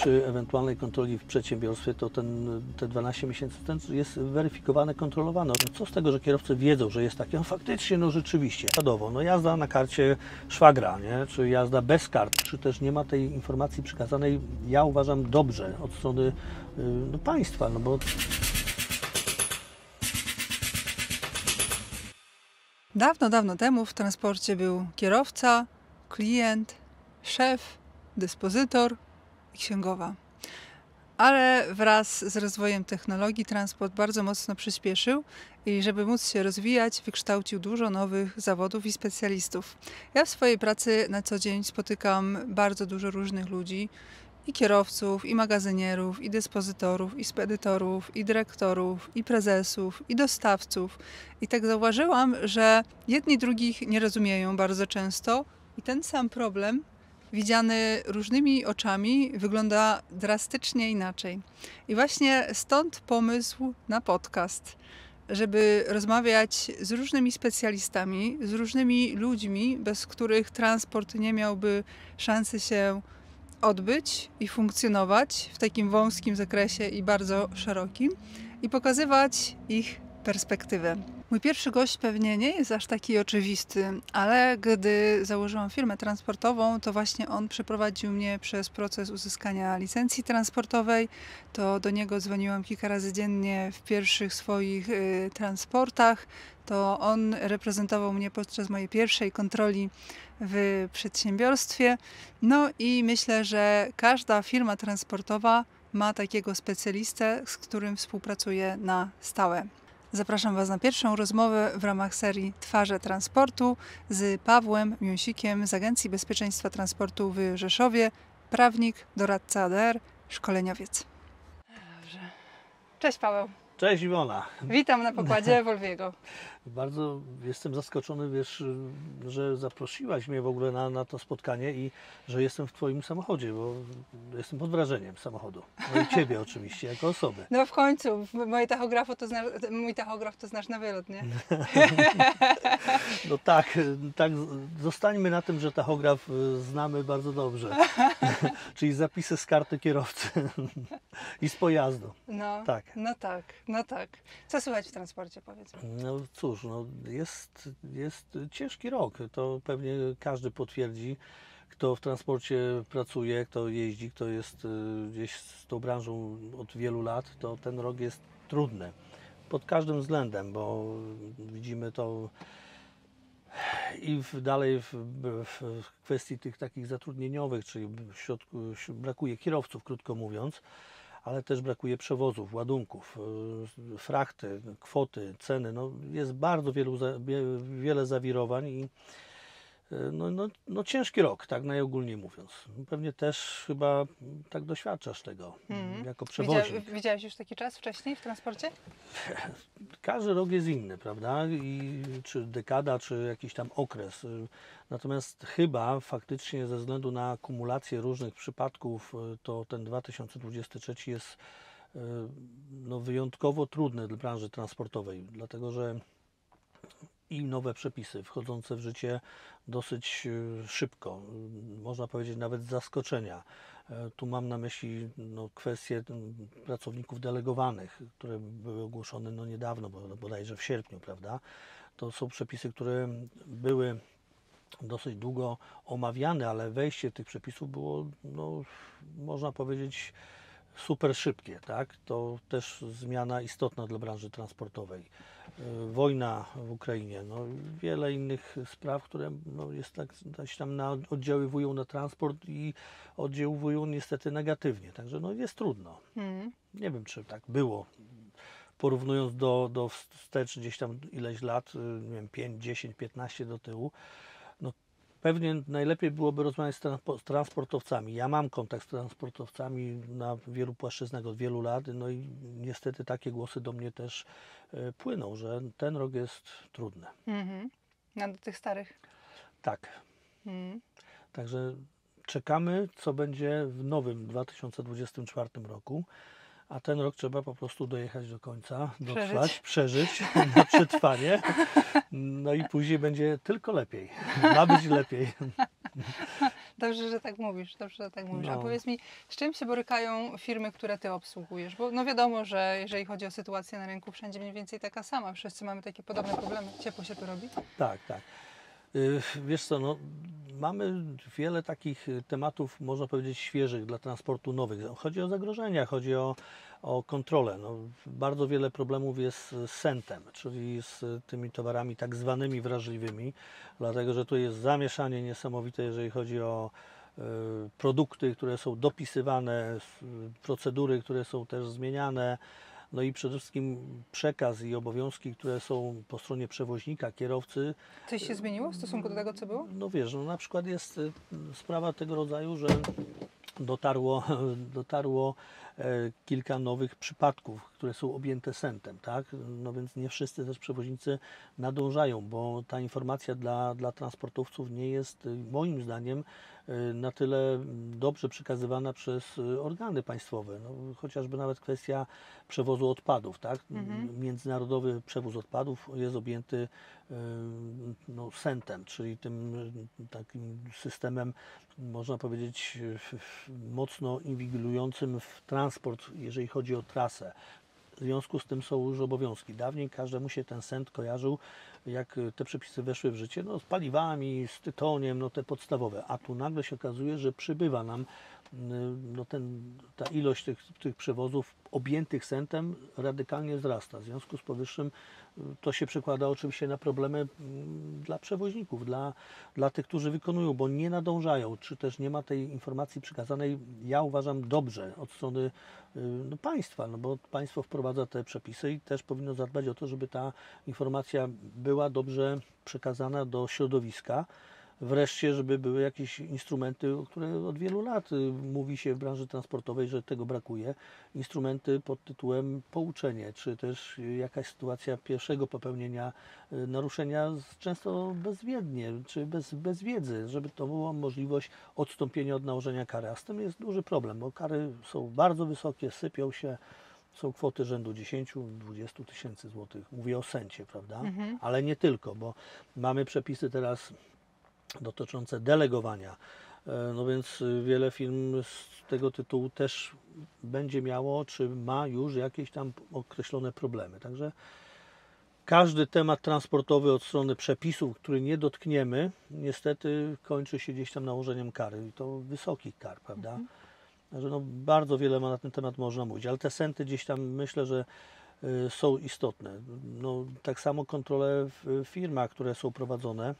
przy ewentualnej kontroli w przedsiębiorstwie, to te 12 miesięcy jest weryfikowane, kontrolowane. Co z tego, że kierowcy wiedzą, że jest takie, no faktycznie, no rzeczywiście. Przykładowo, no jazda na karcie szwagra, nie? Czy jazda bez kart, czy też nie ma tej informacji przekazanej, ja uważam dobrze od strony no, państwa, no bo... Dawno, dawno temu w transporcie był kierowca, klient, szef, dyspozytor i księgowa. Ale wraz z rozwojem technologii transport bardzo mocno przyspieszył i żeby móc się rozwijać, wykształcił dużo nowych zawodów i specjalistów. Ja w swojej pracy na co dzień spotykam bardzo dużo różnych ludzi, i kierowców, i magazynierów, i dyspozytorów, i spedytorów, i dyrektorów, i prezesów, i dostawców. I tak zauważyłam, że jedni drugich nie rozumieją bardzo często i ten sam problem, widziany różnymi oczami, wygląda drastycznie inaczej. I właśnie stąd pomysł na podcast, żeby rozmawiać z różnymi specjalistami, z różnymi ludźmi, bez których transport nie miałby szansy się odbyć i funkcjonować w takim wąskim zakresie i bardzo szerokim i pokazywać ich perspektywę. Mój pierwszy gość pewnie nie jest aż taki oczywisty, ale gdy założyłam firmę transportową, to właśnie on przeprowadził mnie przez proces uzyskania licencji transportowej. To do niego dzwoniłam kilka razy dziennie w pierwszych swoich transportach. To on reprezentował mnie podczas mojej pierwszej kontroli w przedsiębiorstwie. No i myślę, że każda firma transportowa ma takiego specjalistę, z którym współpracuje na stałe. Zapraszam Was na pierwszą rozmowę w ramach serii Twarze Transportu z Pawłem Miąsikiem z Agencji Bezpieczeństwa Transportu w Rzeszowie, prawnik, doradca ADR, szkoleniowiec. Dobrze. Cześć Paweł. Cześć Iwona. Witam na pokładzie Volviego. Bardzo jestem zaskoczony, wiesz, że zaprosiłaś mnie w ogóle na to spotkanie i że jestem w Twoim samochodzie, bo jestem pod wrażeniem samochodu. No i Ciebie oczywiście, jako osoby. No w końcu, mój tachograf to znasz na wylot, nie? No tak, zostańmy na tym, że tachograf znamy bardzo dobrze. Czyli zapisy z karty kierowcy i z pojazdu. No tak. Co słychać w transporcie, powiedz mi? No cóż, no jest ciężki rok, to pewnie każdy potwierdzi, kto w transporcie pracuje, kto jeździ, kto jest gdzieś z tą branżą od wielu lat, to ten rok jest trudny pod każdym względem, bo widzimy to i dalej w kwestii tych takich zatrudnieniowych, czyli w środku brakuje kierowców, krótko mówiąc, ale też brakuje przewozów, ładunków, frachty, kwoty, ceny. No, jest bardzo wiele zawirowań i no ciężki rok, tak najogólniej mówiąc. Pewnie też chyba tak doświadczasz tego jako przewoźnik. Widziałeś już taki czas wcześniej w transporcie? Każdy rok jest inny, prawda? Czy dekada, czy jakiś tam okres. Natomiast chyba faktycznie ze względu na akumulację różnych przypadków, to ten 2023 jest no, wyjątkowo trudny dla branży transportowej, dlatego że i nowe przepisy wchodzące w życie dosyć szybko, można powiedzieć nawet z zaskoczenia. Tu mam na myśli kwestie pracowników delegowanych, które były ogłoszone niedawno, bodajże w sierpniu, prawda? To są przepisy, które były dosyć długo omawiane, ale wejście tych przepisów było, można powiedzieć, super szybkie, tak? To też zmiana istotna dla branży transportowej. Wojna w Ukrainie, wiele innych spraw, które coś tam oddziaływują na transport i oddziaływują niestety negatywnie. Także jest trudno. Nie wiem, czy tak było. Porównując do wstecz gdzieś tam ileś lat, nie wiem, 5, 10, 15 do tyłu, pewnie najlepiej byłoby rozmawiać z transportowcami. Ja mam kontakt z transportowcami na wielu płaszczyznach od wielu lat, no i niestety takie głosy do mnie też płyną, że ten rok jest trudny. No do tych starych. Tak. Także czekamy, co będzie w nowym 2024 roku. A ten rok trzeba po prostu dojechać do końca, dotrwać, przeżyć na przetrwanie. No i później będzie tylko lepiej. Ma być lepiej. Dobrze, że tak mówisz, dobrze, że tak mówisz. A No. powiedz mi, z czym się borykają firmy, które ty obsługujesz? Bo no wiadomo, że jeżeli chodzi o sytuację na rynku, wszędzie mniej więcej taka sama. Wszyscy mamy takie podobne problemy. Ciepło się tu robi? Tak, tak. Wiesz co, no, mamy wiele takich tematów, można powiedzieć, świeżych dla transportu nowych. Chodzi o zagrożenia, chodzi o kontrolę. No, bardzo wiele problemów jest z sentem, czyli z tymi towarami tak zwanymi wrażliwymi, dlatego że tu jest zamieszanie niesamowite, jeżeli chodzi o produkty, które są dopisywane, procedury, które są też zmieniane. No i przede wszystkim przekaz i obowiązki, które są po stronie przewoźnika, kierowcy. Coś się zmieniło w stosunku do tego, co było? No wiesz, no na przykład jest sprawa tego rodzaju, że dotarło kilka nowych przypadków, które są objęte sentem, tak? No więc nie wszyscy też przewoźnicy nadążają, bo ta informacja dla transportowców nie jest moim zdaniem na tyle dobrze przekazywana przez organy państwowe. No, chociażby nawet kwestia przewozu odpadów, tak? Międzynarodowy przewóz odpadów jest objęty no, sentem, czyli tym takim systemem, można powiedzieć, mocno inwigilującym w transport, jeżeli chodzi o trasę. W związku z tym są już obowiązki. Dawniej każdemu się ten sent kojarzył, jak te przepisy weszły w życie, no, z paliwami, z tytoniem, no, te podstawowe. A tu nagle się okazuje, że przybywa nam no, ta ilość tych przewozów objętych sentem radykalnie wzrasta. W związku z powyższym to się przekłada oczywiście na problemy dla przewoźników, dla tych, którzy wykonują, bo nie nadążają, czy też nie ma tej informacji przekazanej, ja uważam, dobrze od strony no, państwa, no bo państwo wprowadza te przepisy i też powinno zadbać o to, żeby ta informacja była dobrze przekazana do środowiska. Wreszcie, żeby były jakieś instrumenty, o które od wielu lat mówi się w branży transportowej, że tego brakuje. Instrumenty pod tytułem pouczenie, czy też jakaś sytuacja pierwszego popełnienia naruszenia często bezwiednie, czy bez wiedzy, żeby to była możliwość odstąpienia od nałożenia kary. A z tym jest duży problem, bo kary są bardzo wysokie, sypią się. Są kwoty rzędu 10-20 tysięcy złotych. Mówię o sencie, prawda? Ale nie tylko, bo mamy przepisy teraz dotyczące delegowania. No więc wiele firm z tego tytułu też będzie miało, czy ma już jakieś tam określone problemy. Także każdy temat transportowy od strony przepisów, który nie dotkniemy, niestety kończy się gdzieś tam nałożeniem kary. I to wysokich kar, prawda? Także no, bardzo wiele na ten temat można mówić, ale te senty gdzieś tam myślę, że są istotne. No, tak samo kontrole w firmach, które są prowadzone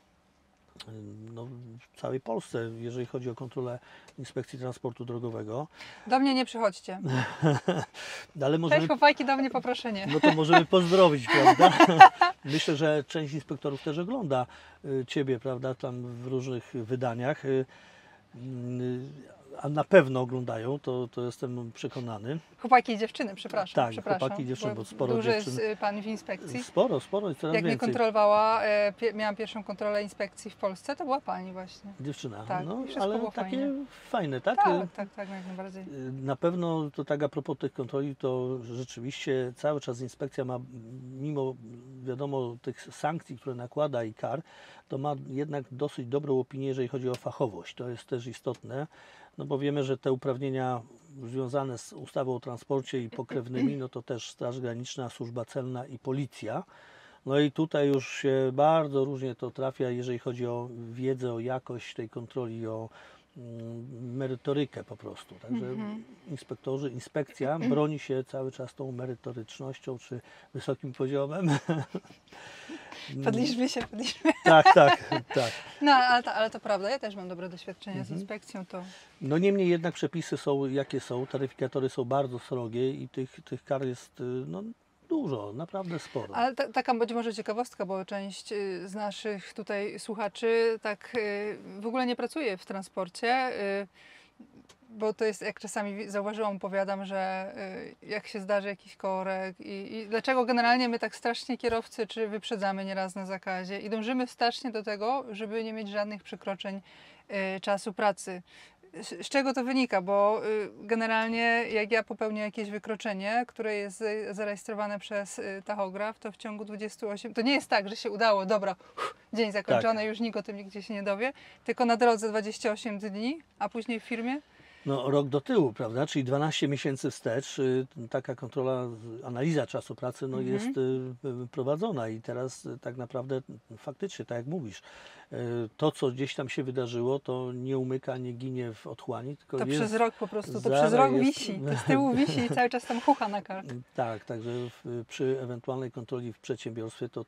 no, w całej Polsce, jeżeli chodzi o kontrolę Inspekcji Transportu Drogowego. Do mnie nie przychodźcie. Ale możemy, Cześć chłopaki, do mnie poproszenie. no to możemy pozdrowić, prawda? Myślę, że część inspektorów też ogląda Ciebie, prawda, tam w różnych wydaniach. A na pewno oglądają, to jestem przekonany. Chłopaki i dziewczyny, przepraszam. Tak, przepraszam, chłopaki i dziewczyny, bo sporo duży dziewczyn. jest pan w inspekcji. Sporo i coraz Jak mnie więcej. kontrolowała, miałam pierwszą kontrolę inspekcji w Polsce, to była pani właśnie. Dziewczyna, Tak, no i wszystko ale było takie fajnie. fajne, tak? Tak, jak najbardziej. Na pewno to tak a propos tych kontroli, to rzeczywiście cały czas inspekcja ma, mimo wiadomo tych sankcji, które nakłada i kar, to ma jednak dosyć dobrą opinię, jeżeli chodzi o fachowość. To jest też istotne, no bo wiemy, że te uprawnienia związane z ustawą o transporcie i pokrewnymi, no to też Straż Graniczna, Służba Celna i Policja. No i tutaj już się bardzo różnie to trafia, jeżeli chodzi o wiedzę, o jakość tej kontroli, o merytorykę po prostu. Także inspekcja broni się cały czas tą merytorycznością czy wysokim poziomem. Podliczmy się. Tak. No, ale to prawda, ja też mam dobre doświadczenia z inspekcją, to No niemniej jednak przepisy są jakie są, taryfikatory są bardzo srogie i tych kar jest no, dużo, naprawdę sporo. ale taka być może ciekawostka, bo część z naszych tutaj słuchaczy tak w ogóle nie pracuje w transporcie, bo to jest, jak czasami zauważyłam, opowiadam, że jak się zdarzy jakiś korek i dlaczego generalnie my tak strasznie kierowcy czy wyprzedzamy nieraz na zakazie i dążymy strasznie do tego, żeby nie mieć żadnych przekroczeń czasu pracy. z czego to wynika? Bo generalnie jak ja popełnię jakieś wykroczenie, które jest zarejestrowane przez tachograf, to w ciągu 28, to nie jest tak, że się udało, dobra, dzień zakończony, już nikt o tym nigdzie się nie dowie, tylko na drodze 28 dni, a później w firmie? No, rok do tyłu, prawda? Czyli 12 miesięcy wstecz, taka kontrola, analiza czasu pracy jest prowadzona i teraz tak naprawdę faktycznie, tak jak mówisz, to co gdzieś tam się wydarzyło, to nie umyka, nie ginie w otchłani, tylko To jest, przez rok po prostu, to zaraz przez rok jest- wisi, to z tyłu wisi i cały czas tam chucha na kark. Tak, także przy ewentualnej kontroli w przedsiębiorstwie to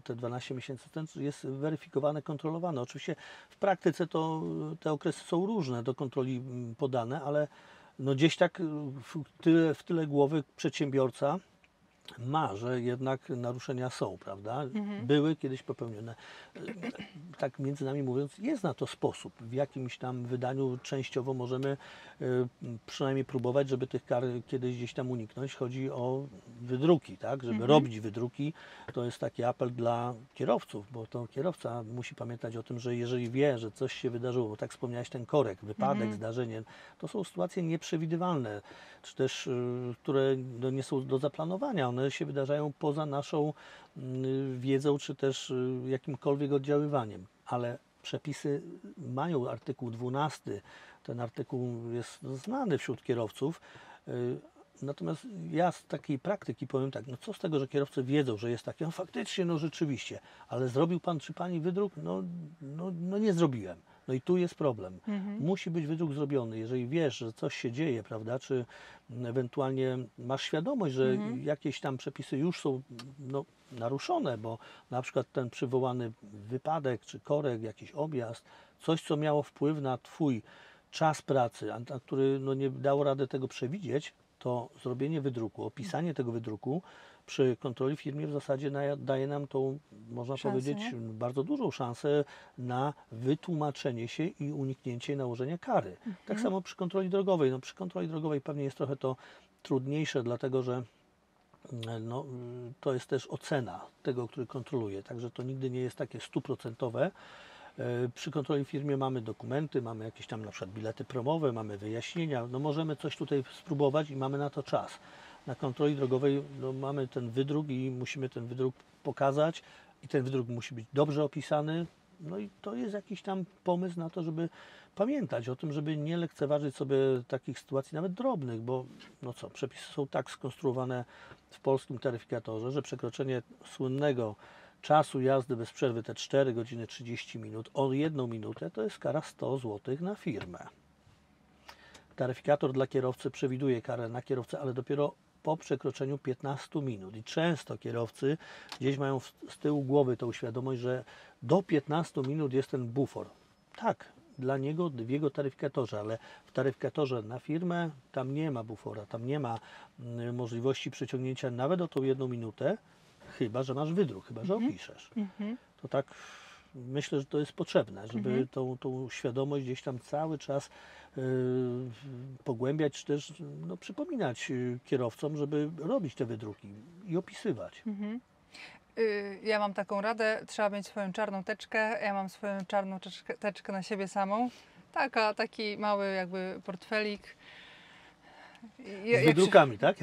te 12 miesięcy jest weryfikowane, kontrolowane. Oczywiście w praktyce to te okresy są różne do kontroli podane, ale no gdzieś tak w tyle głowy przedsiębiorca ma, że jednak naruszenia są, prawda? Były kiedyś popełnione. Tak między nami mówiąc, jest na to sposób. W jakimś tam wydaniu częściowo możemy przynajmniej próbować, żeby tych kar kiedyś gdzieś tam uniknąć. Chodzi o wydruki, tak? Żeby robić wydruki. To jest taki apel dla kierowców, bo to kierowca musi pamiętać o tym, że jeżeli wie, że coś się wydarzyło, bo tak wspomniałeś, ten korek, wypadek, zdarzenie, to są sytuacje nieprzewidywalne, czy też które nie są do zaplanowania. One się wydarzają poza naszą wiedzą, czy też jakimkolwiek oddziaływaniem. Ale przepisy mają artykuł 12. Ten artykuł jest znany wśród kierowców. Natomiast ja z takiej praktyki powiem tak, no co z tego, że kierowcy wiedzą, że jest takie, no faktycznie, no rzeczywiście, ale zrobił pan czy pani wydruk? No nie zrobiłem. No i tu jest problem. Musi być wydruk zrobiony. Jeżeli wiesz, że coś się dzieje, prawda, czy ewentualnie masz świadomość, że jakieś tam przepisy już są naruszone, bo na przykład ten przywołany wypadek, czy korek, jakiś objazd, coś, co miało wpływ na Twój czas pracy, a który nie dało rady tego przewidzieć, to zrobienie wydruku, opisanie tego wydruku przy kontroli w firmie w zasadzie daje nam tą, można powiedzieć, bardzo dużą szansę na wytłumaczenie się i uniknięcie nałożenia kary. Tak samo przy kontroli drogowej. No, przy kontroli drogowej pewnie jest trochę to trudniejsze, dlatego że to jest też ocena tego, który kontroluje, także to nigdy nie jest takie 100%. Przy kontroli w firmie mamy dokumenty, mamy jakieś tam na przykład bilety promowe, mamy wyjaśnienia, możemy coś tutaj spróbować i mamy na to czas. Na kontroli drogowej mamy ten wydruk i musimy ten wydruk pokazać i ten wydruk musi być dobrze opisany. No i to jest jakiś tam pomysł na to, żeby pamiętać o tym, żeby nie lekceważyć sobie takich sytuacji nawet drobnych, bo przepisy są tak skonstruowane w polskim taryfikatorze, że przekroczenie słynnego czasu jazdy bez przerwy, te 4 godziny 30 minut, o 1 minutę, to jest kara 100 zł na firmę. Taryfikator dla kierowcy przewiduje karę na kierowcę, ale dopiero po przekroczeniu 15 minut. I często kierowcy gdzieś mają z tyłu głowy tą świadomość, że do 15 minut jest ten bufor. Tak, dla niego, w jego taryfikatorze, ale w taryfikatorze na firmę tam nie ma bufora, tam nie ma możliwości przeciągnięcia nawet o tą 1 minutę, chyba że masz wydruk, chyba że opiszesz. To tak myślę, że to jest potrzebne, żeby tą świadomość gdzieś tam cały czas pogłębiać, czy też przypominać kierowcom, żeby robić te wydruki i opisywać. Ja mam taką radę, trzeba mieć swoją czarną teczkę, ja mam swoją czarną teczkę na siebie samą. Taki mały jakby portfelik. Z wydrukami, tak?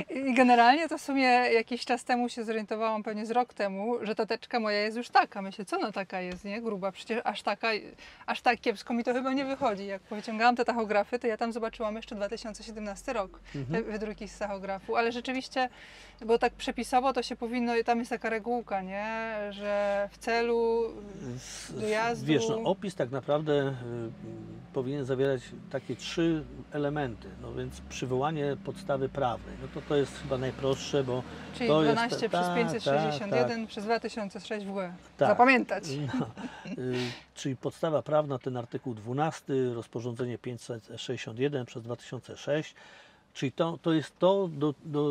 I generalnie to w sumie jakiś czas temu się zorientowałam, pewnie z rok temu, że ta teczka moja jest już taka. Myślę, co ona taka jest, nie? Gruba. Przecież aż tak kiepsko mi to chyba nie wychodzi. Jak wyciągałam te tachografy, to ja tam zobaczyłam jeszcze 2017 rok, te wydruki z tachografu. Ale rzeczywiście, bo tak przepisowo to się powinno, tam jest taka regułka, nie? Że w celu dojazdu... Wiesz, opis tak naprawdę powinien zawierać takie 3 elementy. No więc przywołanie podstawy prawnej, to jest chyba najprostsze, bo Czyli to 12 jest, przez 561 przez 2006 WE. Zapamiętać. Czyli podstawa prawna, ten artykuł 12, rozporządzenie 561 przez 2006, czyli to jest to,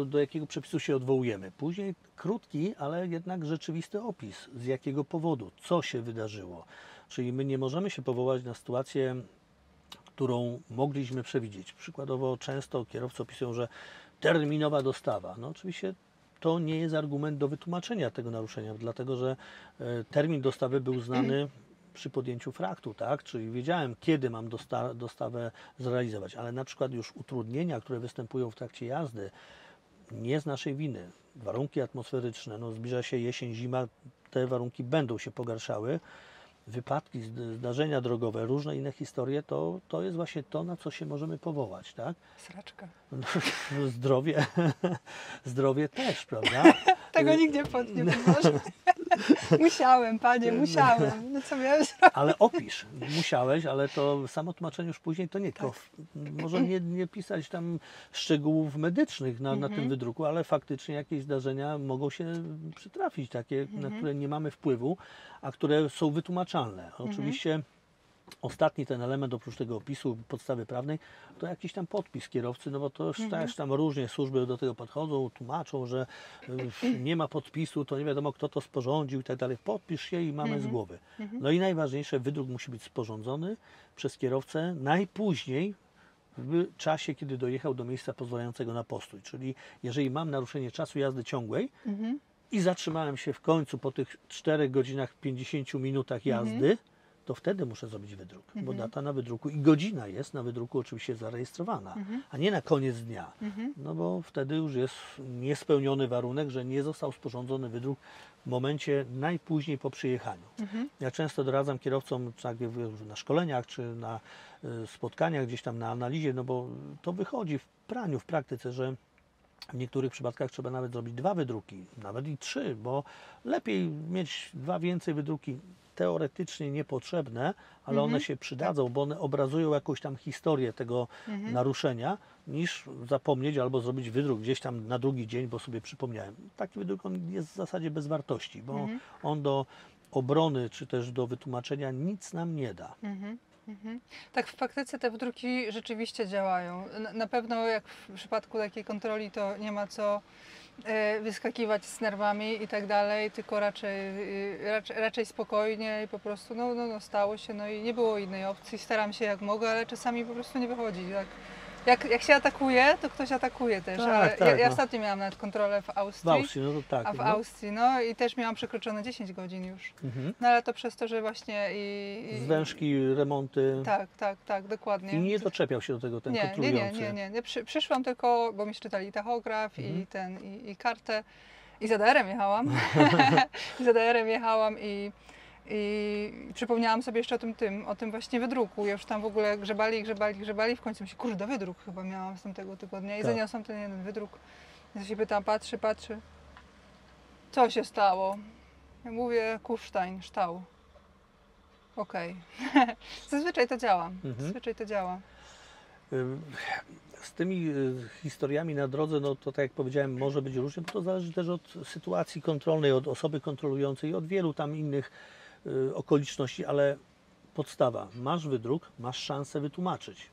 do jakiego przepisu się odwołujemy. Później krótki, ale jednak rzeczywisty opis, z jakiego powodu, co się wydarzyło. Czyli my nie możemy się powołać na sytuację, którą mogliśmy przewidzieć. Przykładowo często kierowcy opisują, że terminowa dostawa. Oczywiście to nie jest argument do wytłumaczenia tego naruszenia, dlatego że termin dostawy był znany przy podjęciu fraktu, tak? Czyli wiedziałem, kiedy mam dostawę zrealizować, ale na przykład już utrudnienia, które występują w trakcie jazdy, nie z naszej winy. Warunki atmosferyczne, no zbliża się jesień, zima, te warunki będą się pogarszały. Wypadki, zdarzenia drogowe, różne inne historie, to jest właśnie to, na co się możemy powołać, tak? Sraczka. No, zdrowie, zdrowie też, prawda? Tego nikt nie podważy. Musiałem, panie, musiałem. No co miałem zrobić? Ale opisz, musiałeś, ale to samo tłumaczenie już później to nie tylko, może nie pisać tam szczegółów medycznych na tym wydruku, ale faktycznie jakieś zdarzenia mogą się przytrafić, takie, na które nie mamy wpływu, a które są wytłumaczalne. Oczywiście ostatni ten element, oprócz tego opisu podstawy prawnej, to jakiś tam podpis kierowcy, no bo to już też tam różnie służby do tego podchodzą, tłumaczą, że nie ma podpisu, to nie wiadomo kto to sporządził i tak dalej. Podpisz się i mamy z głowy. No i najważniejsze, wydruk musi być sporządzony przez kierowcę najpóźniej w czasie, kiedy dojechał do miejsca pozwalającego na postój. Czyli jeżeli mam naruszenie czasu jazdy ciągłej i zatrzymałem się w końcu po tych 4 godzinach 50 minutach jazdy, to wtedy muszę zrobić wydruk, bo data na wydruku i godzina jest na wydruku oczywiście zarejestrowana, a nie na koniec dnia, no bo wtedy już jest niespełniony warunek, że nie został sporządzony wydruk w momencie najpóźniej po przyjechaniu. Ja często doradzam kierowcom tak na szkoleniach czy na spotkaniach gdzieś tam na analizie, no bo to wychodzi w praniu, w praktyce, że w niektórych przypadkach trzeba nawet zrobić 2 wydruki, nawet i 3, bo lepiej mieć 2 więcej wydruki teoretycznie niepotrzebne, ale one się przydadzą, bo one obrazują jakąś tam historię tego naruszenia, niż zapomnieć albo zrobić wydruk gdzieś tam na drugi dzień, bo sobie przypomniałem. Taki wydruk on jest w zasadzie bez wartości, bo on do obrony czy też do wytłumaczenia nic nam nie da. Tak, w praktyce te wydruki rzeczywiście działają. Na pewno jak w przypadku takiej kontroli to nie ma co wyskakiwać z nerwami i tak dalej, tylko raczej spokojnie i po prostu no stało się, no i nie było innej opcji. Staram się jak mogę, ale czasami po prostu nie wychodzi. Jak się atakuje, to ktoś atakuje też. Tak, ale ja no. ostatnio miałam nawet kontrolę w W Austrii. Austrii, no to tak. A w Austrii, no i też miałam przekroczone 10 godzin już. No ale to przez to, że właśnie Zwężki, remonty. Tak, dokładnie. I nie doczepiał się do tego ten kontrolujący. Nie. Przyszłam tylko, bo mi szczytali tachograf i kartę. I z ADR-em jechałam. Z ADR-em jechałam i przypomniałam sobie jeszcze o tym właśnie wydruku. Już tam w ogóle grzebali. W końcu myślę, kurde, wydruk chyba miałam z tamtego tygodnia. I zaniosłam ten jeden wydruk. Ja się pytam, patrzy. Co się stało? Ja mówię, Kufstein, ształ. Okej. Zazwyczaj to działa. Z tymi historiami na drodze, no to tak jak powiedziałem, może być różnie, bo to zależy też od sytuacji kontrolnej, od osoby kontrolującej, od wielu tam innych okoliczności, ale podstawa, masz wydruk, masz szansę wytłumaczyć.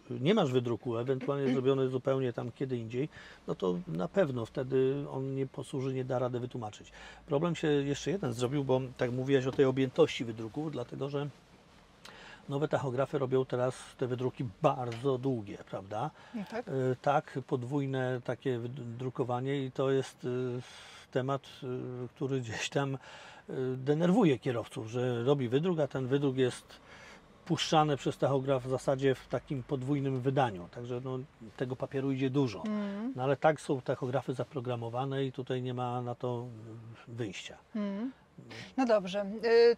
Nie masz wydruku, ewentualnie zrobiony zupełnie tam kiedy indziej, no to na pewno wtedy on nie posłuży, nie da rady wytłumaczyć. Problem się jeszcze jeden zrobił, bo tak mówiłeś o tej objętości wydruku, dlatego że nowe tachografy robią teraz te wydruki bardzo długie, prawda? Tak? Tak, podwójne takie wydrukowanie i to jest temat, który gdzieś tam denerwuje kierowców, że robi wydruk, a ten wydruk jest puszczany przez tachograf w zasadzie w takim podwójnym wydaniu, także no, tego papieru idzie dużo. No ale tak są tachografy zaprogramowane i tutaj nie ma na to wyjścia. No dobrze,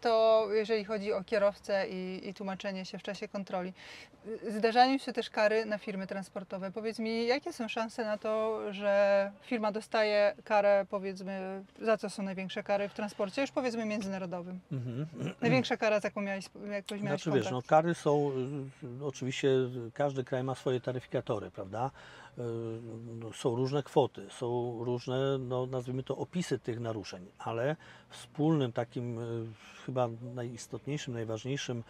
to jeżeli chodzi o kierowcę i tłumaczenie się w czasie kontroli. Zdarzają się też kary na firmy transportowe. Powiedz mi, jakie są szanse na to, że firma dostaje karę, powiedzmy, za co są największe kary w transporcie, już powiedzmy międzynarodowym? Największa kara, z jaką miałeś Znaczy kontakt? wiesz, no kary są, oczywiście każdy kraj ma swoje taryfikatory, prawda? Są różne kwoty, są różne, no, nazwijmy to, opisy tych naruszeń, ale wspólnym takim chyba najistotniejszym, najważniejszym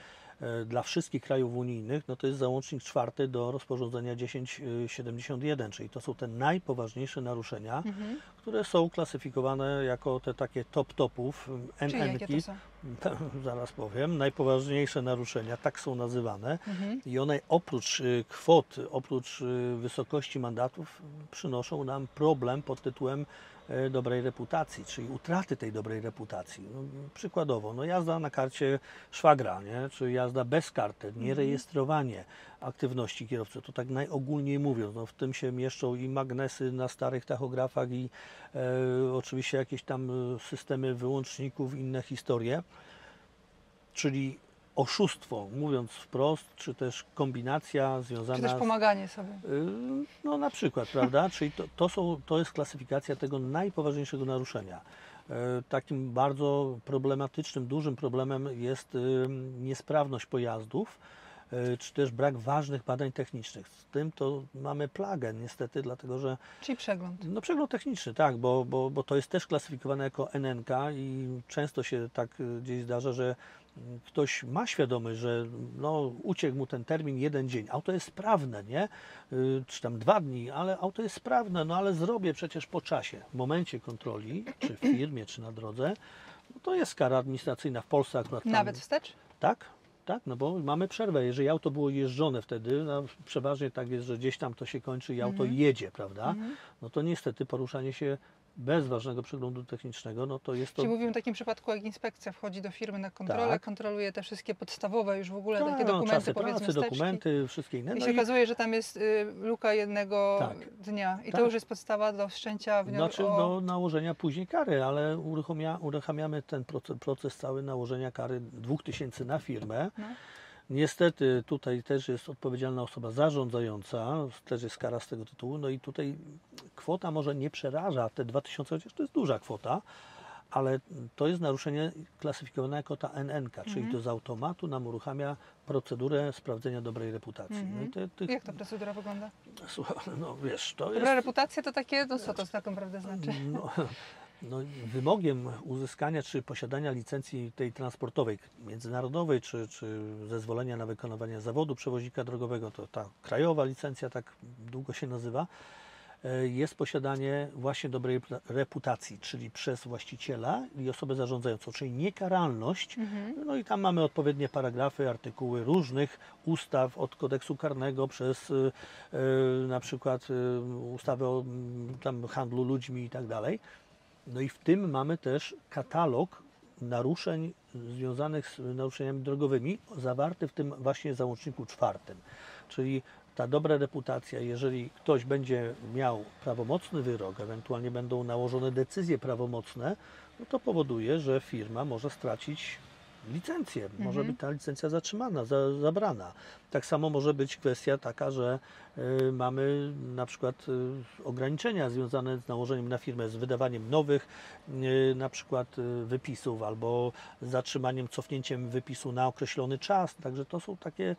dla wszystkich krajów unijnych, no to jest załącznik 4 do rozporządzenia 1071, czyli to są te najpoważniejsze naruszenia, które są klasyfikowane jako te takie top-topów, Czyli jakie to NN-ki. są? Zaraz powiem, najpoważniejsze naruszenia, tak są nazywane Mhm. i one oprócz kwot, oprócz wysokości mandatów przynoszą nam problem pod tytułem dobrej reputacji, czyli utraty tej dobrej reputacji. No, przykładowo, no jazda na karcie szwagra, nie? Czy jazda bez karty, nierejestrowanie aktywności kierowcy, to tak najogólniej mówiąc, no w tym się mieszczą i magnesy na starych tachografach i oczywiście jakieś tam systemy wyłączników, inne historie, czyli oszustwo, mówiąc wprost, czy też kombinacja Czy związana też pomaganie sobie. no na przykład, prawda? Czyli to jest klasyfikacja tego najpoważniejszego naruszenia. Takim bardzo problematycznym, dużym problemem jest niesprawność pojazdów, czy też brak ważnych badań technicznych. Z tym to mamy plagę niestety, dlatego że Czyli przegląd. no przegląd techniczny, tak, bo to jest też klasyfikowane jako NNK i często się tak gdzieś zdarza, że ktoś ma świadomość, że no, uciekł mu ten termin 1 dzień. Auto jest sprawne, nie? Czy tam 2 dni, ale auto jest sprawne, no ale zrobię przecież po czasie. W momencie kontroli, czy w firmie, czy na drodze, no to jest kara administracyjna w Polsce akurat. Tam, Nawet wstecz? tak, tak, no bo mamy przerwę. Jeżeli auto było jeżdżone wtedy, no przeważnie tak jest, że gdzieś tam to się kończy i auto jedzie, prawda? No to niestety poruszanie się bez ważnego przeglądu technicznego, no to jest to... Czyli mówimy w takim przypadku, jak inspekcja wchodzi do firmy na kontrolę, Tak. kontroluje te wszystkie podstawowe już w ogóle takie no, dokumenty, czasy powiedzmy pracy, wsteczki. dokumenty, wszystkie inne. I No się okazuje, że tam jest luka jednego Tak. dnia. I Tak. to już jest podstawa do wszczęcia wniosku Znaczy do nałożenia później kary, ale uruchamiamy ten proces cały nałożenia kary 2000 na firmę. No. Niestety tutaj też jest odpowiedzialna osoba zarządzająca, też jest kara z tego tytułu, no i tutaj kwota może nie przeraża te 2000, chociaż to jest duża kwota, ale to jest naruszenie klasyfikowane jako ta NNK, czyli to z automatu nam uruchamia procedurę sprawdzenia dobrej reputacji. No i Jak ta procedura wygląda? Słuchaj, no wiesz, to Dobra jest... reputacja to takie, no co to tak naprawdę znaczy? No, wymogiem uzyskania czy posiadania licencji tej transportowej, międzynarodowej, czy zezwolenia na wykonywanie zawodu przewoźnika drogowego, to ta krajowa licencja, tak długo się nazywa, jest posiadanie właśnie dobrej reputacji, czyli przez właściciela i osobę zarządzającą, czyli niekaralność. No i tam mamy odpowiednie paragrafy, artykuły różnych ustaw, od kodeksu karnego przez na przykład ustawę o tam handlu ludźmi i tak dalej. No i w tym mamy też katalog naruszeń związanych z naruszeniami drogowymi, zawarty w tym właśnie załączniku 4. Czyli ta dobra reputacja, jeżeli ktoś będzie miał prawomocny wyrok, ewentualnie będą nałożone decyzje prawomocne, no to powoduje, że firma może stracić licencję. Może być ta licencja zatrzymana, zabrana. Tak samo może być kwestia taka, że mamy na przykład ograniczenia związane z nałożeniem na firmę, z wydawaniem nowych na przykład wypisów albo zatrzymaniem, cofnięciem wypisu na określony czas. Także to są takie